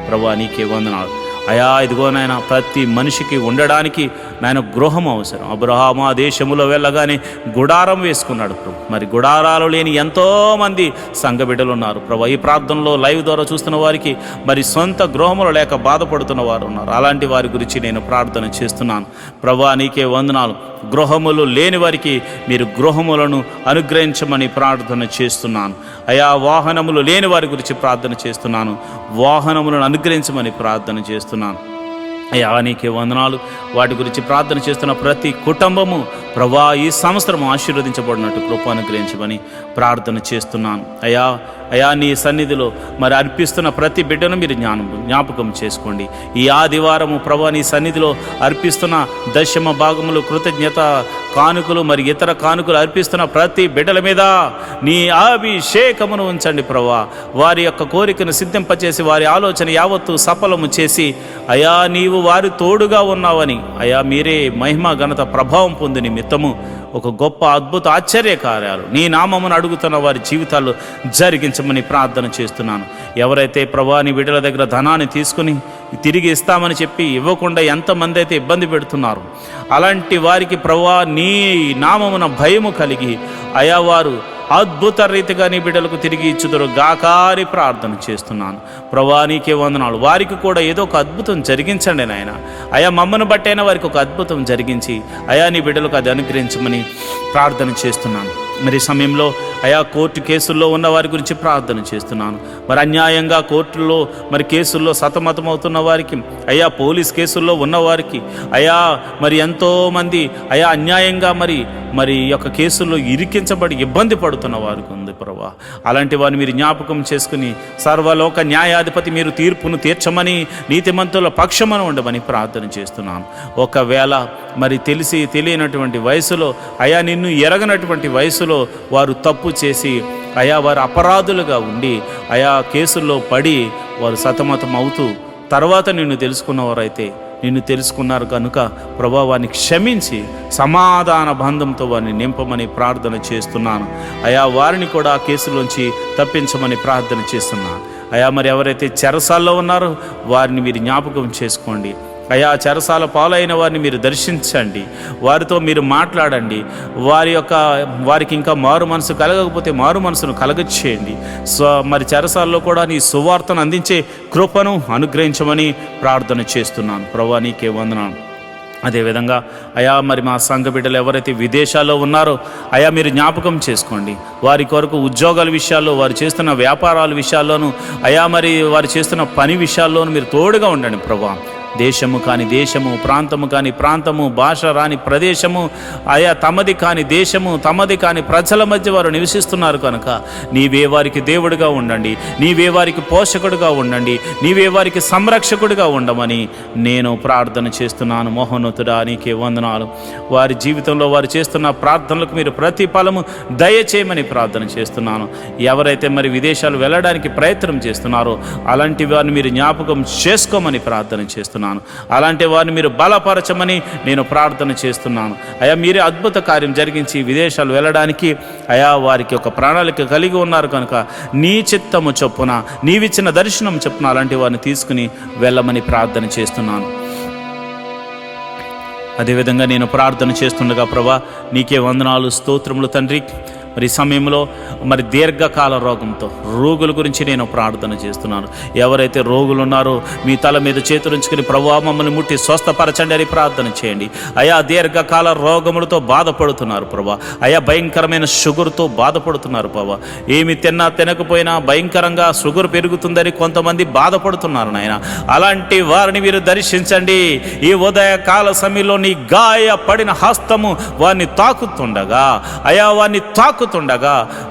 ప్రభువా. నీకే వందనాలు. అయా ఇదిగో నాయన ప్రతి మనిషికి ఉండడానికి నాయన గృహం అవసరం. అబ్రహాము ఆ దేశములో వెళ్ళగానే గుడారం వేసుకున్నాడు ప్రభు. మరి గుడారాలు లేని ఎంతోమంది సంఘ బిడ్డలు ఉన్నారు ప్రభు. ఈ ప్రార్థనలో లైవ్ ద్వారా చూస్తున్న వారికి మరి సొంత గృహములు లేక బాధపడుతున్న వారు ఉన్నారు. అలాంటి వారి గురించి నేను ప్రార్థన చేస్తున్నాను ప్రభు. నీకే వందనాలు. గృహములు లేని వారికి మీరు గృహములను అనుగ్రహించమని ప్రార్థన చేస్తున్నాను. అయా వాహనములు లేని వారి గురించి ప్రార్థన చేస్తున్నాను. వాహనములను అనుగ్రహించమని ప్రార్థన చేస్తున్నాను. అయ్యా నీకే వందనాలు. వాటి గురించి ప్రార్థన చేస్తున్న ప్రతి కుటుంబము ప్రభా ఈ సంవత్సరం ఆశీర్వదించబడినట్టు కృప అనుగ్రహించమని ప్రార్థన చేస్తున్నాను. అయా నీ సన్నిధిలో మరి అర్పిస్తున్న ప్రతి బిడ్డను మీరు జ్ఞాపకం చేసుకోండి. ఈ ఆదివారము ప్రభా నీ సన్నిధిలో అర్పిస్తున్న దశమ భాగములు, కృతజ్ఞత కానుకలు, మరి ఇతర కానుకలు అర్పిస్తున్న ప్రతి బిడ్డల మీద నీ అభిషేకమును ఉంచండి ప్రభా. వారి యొక్క కోరికను సిద్ధింపచేసి వారి ఆలోచన యావత్తు సఫలము చేసి అయా నీవు వారి తోడుగా ఉన్నావని అయా మీరే మహిమ ఘనత ప్రభావం పొంది నిమిత్తము ఒక గొప్ప అద్భుత ఆశ్చర్య కార్యాలు నీ నామమును అడుగుతున్న వారి జీవితాల్లో జరిగించమని ప్రార్థన చేస్తున్నాను. ఎవరైతే ప్రభా నీ బిడ్డల దగ్గర ధనాన్ని తీసుకుని తిరిగి ఇస్తామని చెప్పి ఇవ్వకుండా ఎంతమంది అయితే ఇబ్బంది పెడుతున్నారు, అలాంటి వారికి ప్రభా నీ నామమున భయము కలిగి అయా వారు అద్భుత రీతిగా నీ బిడ్డలకు తిరిగి ఇచ్చుదురు గాక అని ప్రార్థన చేస్తున్నాను. ప్రభువా నీకే వందనాలు. వారికి కూడా ఏదో ఒక అద్భుతం జరిగించండి నాయన. అయా మమ్మను బట్టైనా వారికి ఒక అద్భుతం జరిగించి అయా నీ బిడ్డలకు అది అనుగ్రహించమని ప్రార్థన చేస్తున్నాను. మరి ఈ సమయంలో అయా కోర్టు కేసుల్లో ఉన్న వారి గురించి ప్రార్థన చేస్తున్నాను. మరి అన్యాయంగా కోర్టుల్లో మరి కేసుల్లో సతమతమవుతున్న వారికి, అయా పోలీస్ కేసుల్లో ఉన్నవారికి, అయా మరి ఎంతోమంది అయా అన్యాయంగా మరి ఈ యొక్క కేసుల్లో ఇరికించబడి ఇబ్బంది పడుతున్న వారికి ఉంది ప్రభువా. అలాంటి వారిని మీరు జ్ఞాపకం చేసుకుని సర్వలోక న్యాయాధిపతి మీరు తీర్పును తీర్చమని, నీతిమంతుల పక్షమని ఉండమని ప్రార్థన చేస్తున్నాను. ఒకవేళ మరి తెలిసి తెలియనటువంటి వయసులో, అయా నిన్ను ఎరగనటువంటి వయసులో వారు తప్పు చేసి అయా వారు అపరాధులుగా ఉండి అయా కేసుల్లో పడి వారు సతమతం అవుతూ తర్వాత నిన్ను తెలుసుకున్నవారైతే, నిన్ను తెలుసుకున్నారు కనుక ప్రభువా వారిని క్షమించి సమాధాన బంధంతో వారిని నింపమని ప్రార్థన చేస్తున్నాను. అయా వారిని కూడా ఆ కేసులోంచి తప్పించమని ప్రార్థన చేస్తున్నాను. అయా మరి ఎవరైతే చెరసాల్లో ఉన్నారో వారిని మీరు జ్ఞాపకం చేసుకోండి. అయా చెరసాల పాలైన వారిని మీరు దర్శించండి, వారితో మీరు మాట్లాడండి. వారికి ఇంకా మారు మనసు కలగకపోతే మారు మనసును కలగచేయండి. మరి చెరసాల్లో కూడా నీ సువార్తను అందించే కృపను అనుగ్రహించమని ప్రార్థన చేస్తున్నాను. ప్రభువా నీకే వందనాలు. అదేవిధంగా అయా మరి మా సంఘ బిడ్డలు ఎవరైతే విదేశాల్లో ఉన్నారో అయా మీరు జ్ఞాపకం చేసుకోండి. వారి కొరకు ఉద్యోగాల విషయాల్లో, వారు చేస్తున్న వ్యాపారాల విషయాల్లోనూ, అయా మరి వారు చేస్తున్న పని విషయాల్లోనూ మీరు తోడుగా ఉండండి ప్రభువా. దేశము కాని దేశము, ప్రాంతము కాని ప్రాంతము, భాష రాని ప్రదేశము, ఆయా తమది కాని దేశము, తమది కాని ప్రజల మధ్య వారు నివసిస్తున్నారు కనుక నీవే వారికి దేవుడిగా ఉండండి, నీవే వారికి పోషకుడిగా ఉండండి, నీవే వారికి సంరక్షకుడిగా ఉండమని నేను ప్రార్థన చేస్తున్నాను. మహోన్నతుడా నీకే వందనాలు. వారి జీవితంలో వారు చేస్తున్న ప్రార్థనలకు మీరు ప్రతిఫలము దయచేయమని ప్రార్థన చేస్తున్నాను. ఎవరైతే మరి విదేశాలు వెళ్ళడానికి ప్రయత్నం చేస్తున్నారో అలాంటి వారిని మీరు జ్ఞాపకం చేసుకోమని ప్రార్థన చేస్తున్నాను. అలాంటి వారిని మీరు బలపరచమని నేను ప్రార్థన చేస్తున్నాను. అయా మీరే అద్భుత కార్యం జరిగించి విదేశాలు వెళ్ళడానికి అయా వారికి ఒక ప్రణాళిక కలిగి ఉన్నారు కనుక నీ చిత్తము చొప్పున, నీవిచ్చిన దర్శనం చొప్పున అలాంటి వారిని తీసుకుని వెళ్ళమని ప్రార్థన చేస్తున్నాను. అదేవిధంగా నేను ప్రార్థన చేస్తుండగా ప్రభా నీకే వందనాలు, స్తోత్రములు తండ్రి. మరి సమయంలో మరి దీర్ఘకాల రోగుల గురించి నేను ప్రార్థన చేస్తున్నాను. ఎవరైతే రోగులు ఉన్నారో మీ తల మీద చేతులుంచుకుని ప్రభువా మమ్మల్ని ముట్టి స్వస్థపరచండి అని ప్రార్థన చేయండి. అయా దీర్ఘకాల రోగములతో బాధపడుతున్నారు ప్రభా, అయా భయంకరమైన షుగర్తో బాధపడుతున్నారు ప్రభా. ఏమి తినకపోయినా భయంకరంగా షుగర్ పెరుగుతుందని కొంతమంది బాధపడుతున్నారు నాయన. అలాంటి వారిని మీరు దర్శించండి. ఈ ఉదయకాల సమయంలో నీ గాయపడిన హస్తము వారిని తాకుతుండగా, అయా వారిని తాకుతుండగా,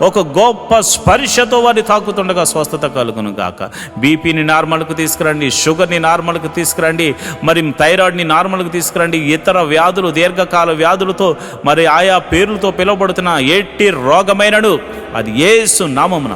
ఒక గొప్ప స్పర్శతో వారిని తాకుతుండగా స్వస్థత కలుగును గాక. బీపీని నార్మల్కు తీసుకురండి, షుగర్ని నార్మల్కు తీసుకురండి, మరి థైరాయిడ్ని నార్మల్కు తీసుకురండి. ఇతర వ్యాధులు, దీర్ఘకాల వ్యాధులతో మరి ఆయా పేర్లతో పిలువబడుతున్న ఎట్టి రోగమైనను అది యేసు నామమున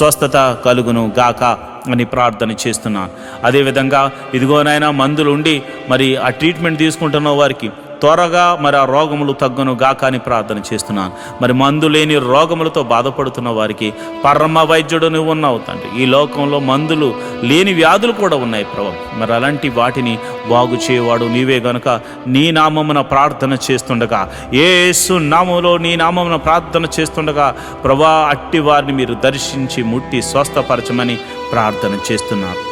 స్వస్థత కలుగును గాక అని ప్రార్థన చేస్తున్నాను. అదేవిధంగా ఇదిగోనైనా మందులు ఉండి మరి ఆ ట్రీట్మెంట్ తీసుకుంటున్న వారికి త్వరగా మరి ఆ రోగములు తగ్గును గాక అని ప్రార్థన చేస్తున్నాను. మరి మందు లేని రోగములతో బాధపడుతున్న వారికి పరమ వైద్యుడు నువ్వు ఉన్నావు తండ్రి. ఈ లోకంలో మందులు లేని వ్యాధులు కూడా ఉన్నాయి ప్రభు. మరి అలాంటి వాటిని బాగు చేయవాడు నీవే గనుక నీ నామమున ప్రార్థన చేస్తుండగా, యేసు నామములో నీ నామమున ప్రార్థన చేస్తుండగా ప్రభా అట్టి వారిని మీరు దర్శించి ముట్టి స్వస్థపరచమని ప్రార్థన చేస్తున్నారు.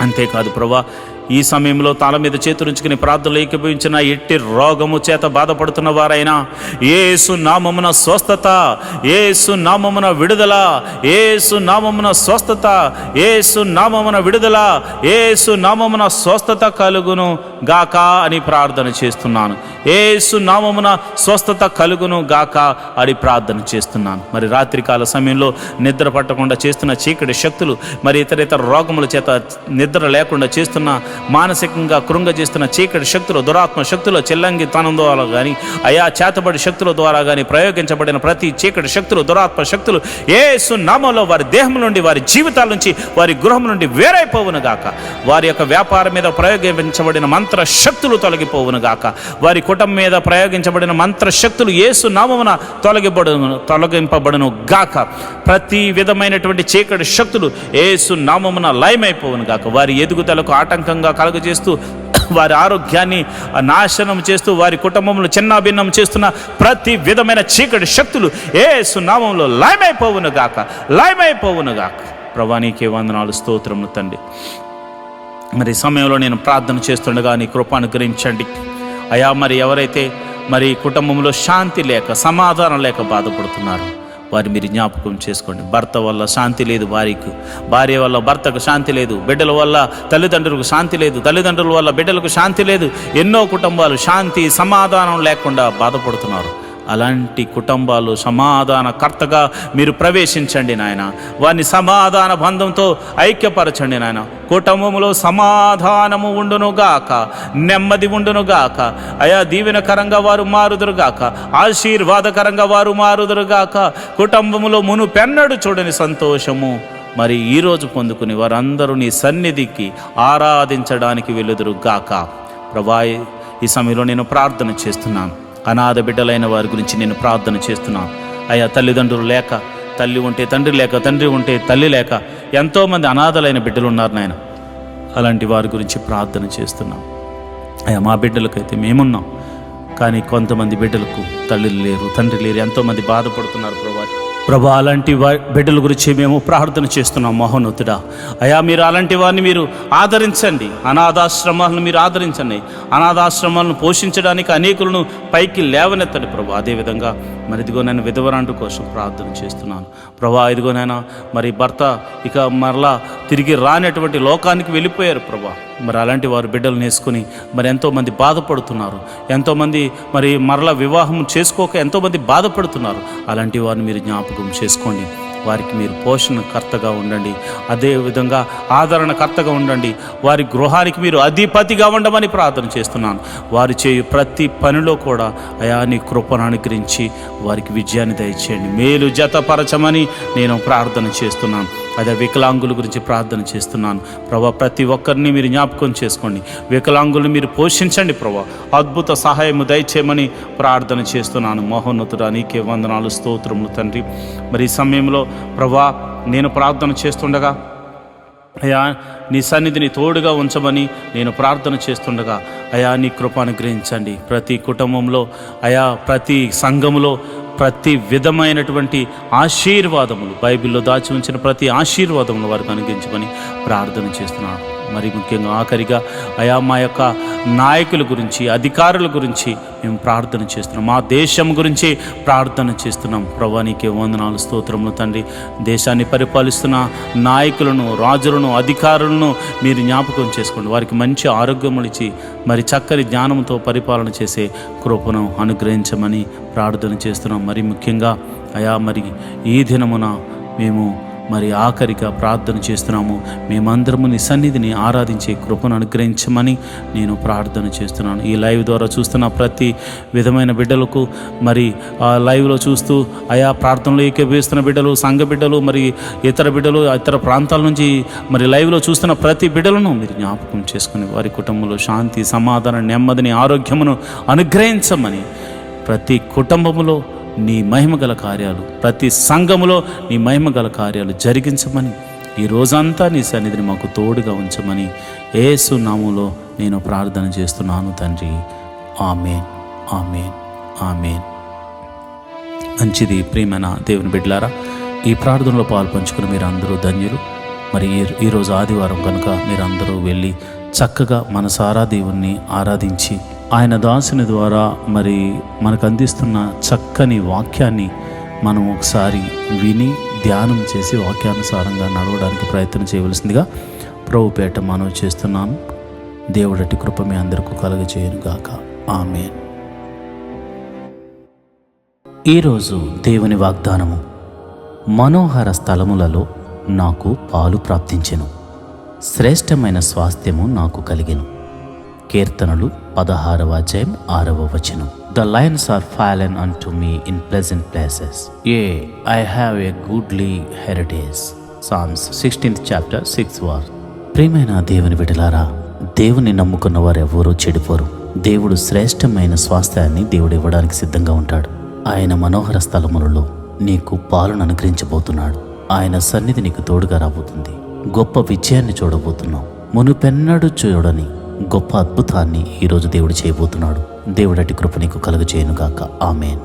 అంతేకాదు ప్రభా, ఈ సమయంలో తల మీద చేతులుంచుకుని ప్రార్థనలు ఏకీభవించిన ఎట్టి రోగము చేత బాధపడుతున్న వారైనా యేసు నామమున స్వస్థత, యేసు నామమున విడుదల, యేసు నామమున స్వస్థత, యేసు నామమున విడుదల, యేసు నామమున స్వస్థత కలుగును గాక అని ప్రార్థన చేస్తున్నాను. యేసు నామమున స్వస్థత కలుగును గాక అని ప్రార్థన చేస్తున్నాను. మరి రాత్రికాల సమయంలో నిద్ర పట్టకుండా చేస్తున్న చీకటి శక్తులు, మరి ఇతర రోగముల చేత నిద్ర లేకుండా చేస్తున్న, మానసికంగా కృంగజేస్తున్న చీకటి శక్తులు, దురాత్మ శక్తులు, చెల్లంగి తనం ద్వారా కానీ అయా చేతబడి శక్తుల ద్వారా కానీ ప్రయోగించబడిన ప్రతి చీకటి శక్తులు, దురాత్మ శక్తులు యేసు నామములో వారి దేహం నుండి, వారి జీవితాల నుంచి, వారి గృహం నుండి వేరైపోవును గాక. వారి యొక్క వ్యాపారం మీద ప్రయోగించబడిన మంత్ర మంత్ర శక్తులు తొలగిపోవును గాక. వారి కుటుంబం మీద ప్రయోగించబడిన మంత్ర శక్తులు యేసు నామమున తొలగింపబడును గాక. ప్రతి విధమైనటువంటి చీకటి శక్తులు యేసు నామమున లయమైపోవును గాక. వారి ఎదుగుదలకు ఆటంకంగా కలుగజేస్తూ వారి ఆరోగ్యాన్ని నాశనం చేస్తూ వారి కుటుంబంలో చిన్నాభిన్నం చేస్తున్న ప్రతి విధమైన చీకటి శక్తులు యేసు నామములో లయమైపోవును గాక, లయమైపోవును గాక. ప్రభువా నీకే వందనాలు, స్తోత్రములు తండ్రి. మరి సమయంలో నేను ప్రార్థన చేస్తుండగా నీ కృప అనుగ్రహించండి అయా. మరి ఎవరైతే మరి కుటుంబంలో శాంతి లేక సమాధానం లేక బాధపడుతున్నారు వారి మీరు జ్ఞాపకం చేసుకోండి. భర్త వల్ల శాంతి లేదు భార్యకు, భార్య వల్ల భర్తకు శాంతి లేదు, బిడ్డల వల్ల తల్లిదండ్రులకు శాంతి లేదు, తల్లిదండ్రుల వల్ల బిడ్డలకు శాంతి లేదు. ఎన్నో కుటుంబాలు శాంతి సమాధానం లేకుండా బాధపడుతున్నారు. అలాంటి కుటుంబాలు సమాధానకర్తగా మీరు ప్రవేశించండి నాయన. వారిని సమాధాన బంధంతో ఐక్యపరచండి నాయన. కుటుంబంలో సమాధానము ఉండునుగాక, నెమ్మది ఉండునుగాక అయా. దీవెనకరంగా వారు మారుదురుగాక, ఆశీర్వాదకరంగా వారు మారుదురుగాక. కుటుంబంలో మునుపెన్నడు చూడని సంతోషము మరి ఈరోజు పొందుకుని వారందరూ నీ సన్నిధికి ఆరాధించడానికి వెలుదురుగాక. ప్రభా ఈ సమయంలో నేను ప్రార్థన చేస్తున్నాను. అనాథ బిడ్డలైన వారి గురించి నేను ప్రార్థన చేస్తున్నాను అయ్యా. తల్లిదండ్రులు లేక తల్లి ఉంటే తండ్రి లేక, తండ్రి ఉంటే తల్లి లేక ఎంతోమంది అనాథలైన బిడ్డలు ఉన్నారు నాయన. అలాంటి వారి గురించి ప్రార్థన చేస్తున్నాం అయ్యా. మా బిడ్డలకైతే మేమున్నాం, కానీ కొంతమంది బిడ్డలకు తల్లిలు లేరు, తండ్రి లేరు, ఎంతోమంది బాధపడుతున్నారు ప్రభా. అలాంటి బిడ్డల గురించి మేము ప్రార్థన చేస్తున్నాం మహోన్నతుడా అయా. మీరు అలాంటి వారిని మీరు ఆదరించండి, అనాథాశ్రమాలను మీరు ఆదరించండి. అనాథాశ్రమాలను పోషించడానికి అనేకులను పైకి లేవనెత్తండి ప్రభా. అదేవిధంగా మరి ఇదిగో నేను విధవరాంటు కోసం ప్రార్థన చేస్తున్నాను ప్రభా. ఇదిగోనైనా మరి భర్త ఇక మరలా తిరిగి రానటువంటి లోకానికి వెళ్ళిపోయారు ప్రభా. మరి అలాంటి వారు బిడ్డలు నేసుకొని మరి ఎంతోమంది బాధపడుతున్నారు, ఎంతోమంది మరి మరలా వివాహం చేసుకోక ఎంతోమంది బాధపడుతున్నారు. అలాంటి వారిని మీరు జ్ఞాపకం చేసుకోండి. వారికి మీరు పోషణకర్తగా ఉండండి, అదేవిధంగా ఆదరణకర్తగా ఉండండి. వారి గృహానికి మీరు అధిపతిగా ఉండమని ప్రార్థన చేస్తున్నాను. వారు చేయు ప్రతి పనిలో కూడా అయా నీ కృపను అనుగ్రహించి వారికి విజయాన్ని దయచేయండి, మేలు జతపరచమని నేను ప్రార్థన చేస్తున్నాను. అదే వికలాంగుల గురించి ప్రార్థన చేస్తున్నాను ప్రభా. ప్రతి ఒక్కరిని మీరు జ్ఞాపకం చేసుకోండి, వికలాంగులను మీరు పోషించండి ప్రభా. అద్భుత సహాయము దయచేయమని ప్రార్థన చేస్తున్నాను. మహోన్నతుడా నీకే వందనాలు, స్తోత్రములు తండ్రి. మరి ఈ సమయంలో ప్రభా నేను ప్రార్థన చేస్తుండగా అయా నీ సన్నిధిని తోడుగా ఉంచమని నేను ప్రార్థన చేస్తుండగా అయా నీ కృప అనుగ్రహించండి. ప్రతి కుటుంబంలో అయా, ప్రతి సంఘములో ప్రతి విధమైనటువంటి ఆశీర్వాదములు, బైబిల్లో దాచి ఉంచిన ప్రతి ఆశీర్వాదములు వారికి అనుగ్రహించమని ప్రార్థన చేస్తున్నాను. మరి ముఖ్యంగా ఆఖరిగా అయా మా యొక్క నాయకుల గురించి, అధికారుల గురించి మేము ప్రార్థన చేస్తున్నాం. మా దేశం గురించి ప్రార్థన చేస్తున్నాం ప్రభా. నీకే వందనాలు, స్తోత్రములు తండ్రి. దేశాన్ని పరిపాలిస్తున్న నాయకులను, రాజులను, అధికారులను మీరు జ్ఞాపకం చేసుకోండి. వారికి మంచి ఆరోగ్యములు ఇచ్చి మరి చక్కని జ్ఞానంతో పరిపాలన చేసే కృపను అనుగ్రహించమని ప్రార్థన చేస్తున్నాం. మరి ముఖ్యంగా అయా మరి ఈ దినమున మేము మరి ఆఖరిగా ప్రార్థన చేస్తున్నాము. మేమందరము నీ సన్నిధిని ఆరాధించే కృపను అనుగ్రహించమని నేను ప్రార్థన చేస్తున్నాను. ఈ లైవ్ ద్వారా చూస్తున్న ప్రతి విధమైన బిడ్డలకు, మరి ఆ లైవ్లో చూస్తూ అయా ప్రార్థనలో ఏకీభవిస్తున్న బిడ్డలు, సంఘ బిడ్డలు, మరి ఇతర బిడ్డలు, ఇతర ప్రాంతాల నుంచి మరి లైవ్లో చూస్తున్న ప్రతి బిడ్డలను మీరు జ్ఞాపకం చేసుకుని వారి కుటుంబంలో శాంతి, సమాధానం, నెమ్మదిని, ఆరోగ్యమును అనుగ్రహించమని, ప్రతి కుటుంబములో నీ మహిమగల కార్యాలు, ప్రతి సంఘములో నీ మహిమగల కార్యాలు జరిగించమని, ఈ రోజంతా నీ సన్నిధిని మాకు తోడుగా ఉంచమని యేసు నామములో నేను ప్రార్థన చేస్తున్నాను తండ్రి. ఆమేన్, ఆమేన్, ఆమేన్. మంచిది ప్రియమైన దేవుని బిడ్డలారా, ఈ ప్రార్థనలో పాల్పంచుకుని మీరు అందరూ ధన్యులు. మరి ఈరోజు ఆదివారం కనుక మీరందరూ వెళ్ళి చక్కగా మనసారా దేవుణ్ణి ఆరాధించి ఆయన దాసుని ద్వారా మరి మనకు అందిస్తున్న చక్కని వాక్యాన్ని మనం ఒకసారి విని ధ్యానం చేసి వాక్యానుసారంగా నడవడానికి ప్రయత్నం చేయవలసిందిగా ప్రభుపేట మనవి చేస్తున్నాను. దేవుడటి కృప మీ అందరికీ కలుగజేయునుగాక. ఆమేన్. ఈరోజు దేవుని వాగ్దానము, మనోహర స్థలములలో నాకు పాలు ప్రాప్తించెను, శ్రేష్టమైన స్వాస్థ్యము నాకు కలిగెను. కీర్తనలు 16వ అధ్యాయం 6వ వచనం. The lions are fallen unto me in pleasant places. Yea, I have a goodly heritage. Psalms 16th chapter 6th verse. ప్రియమైన దేవుని బిడ్డలారా, దేవుని నమ్ముకున్న వారు ఎవరూ చెడిపోరు. దేవుడు శ్రేష్టమైన స్వాస్థ్యాన్ని దేవుడు ఇవ్వడానికి సిద్ధంగా ఉంటాడు. ఆయన మనోహర స్థలములలో నీకు పాలును అనుగ్రహించబోతున్నాడు. ఆయన సన్నిధి నీకు తోడుగా రాబోతుంది. గొప్ప విజయాన్ని చూడబోతున్నావు. మునుపెన్నడూ చూడని గొప్ప అద్భుతాన్ని ఈరోజు దేవుడు చేయబోతున్నాడు. దేవుడటి కృప నీకు కలుగజేయునుగాక. ఆమేన్.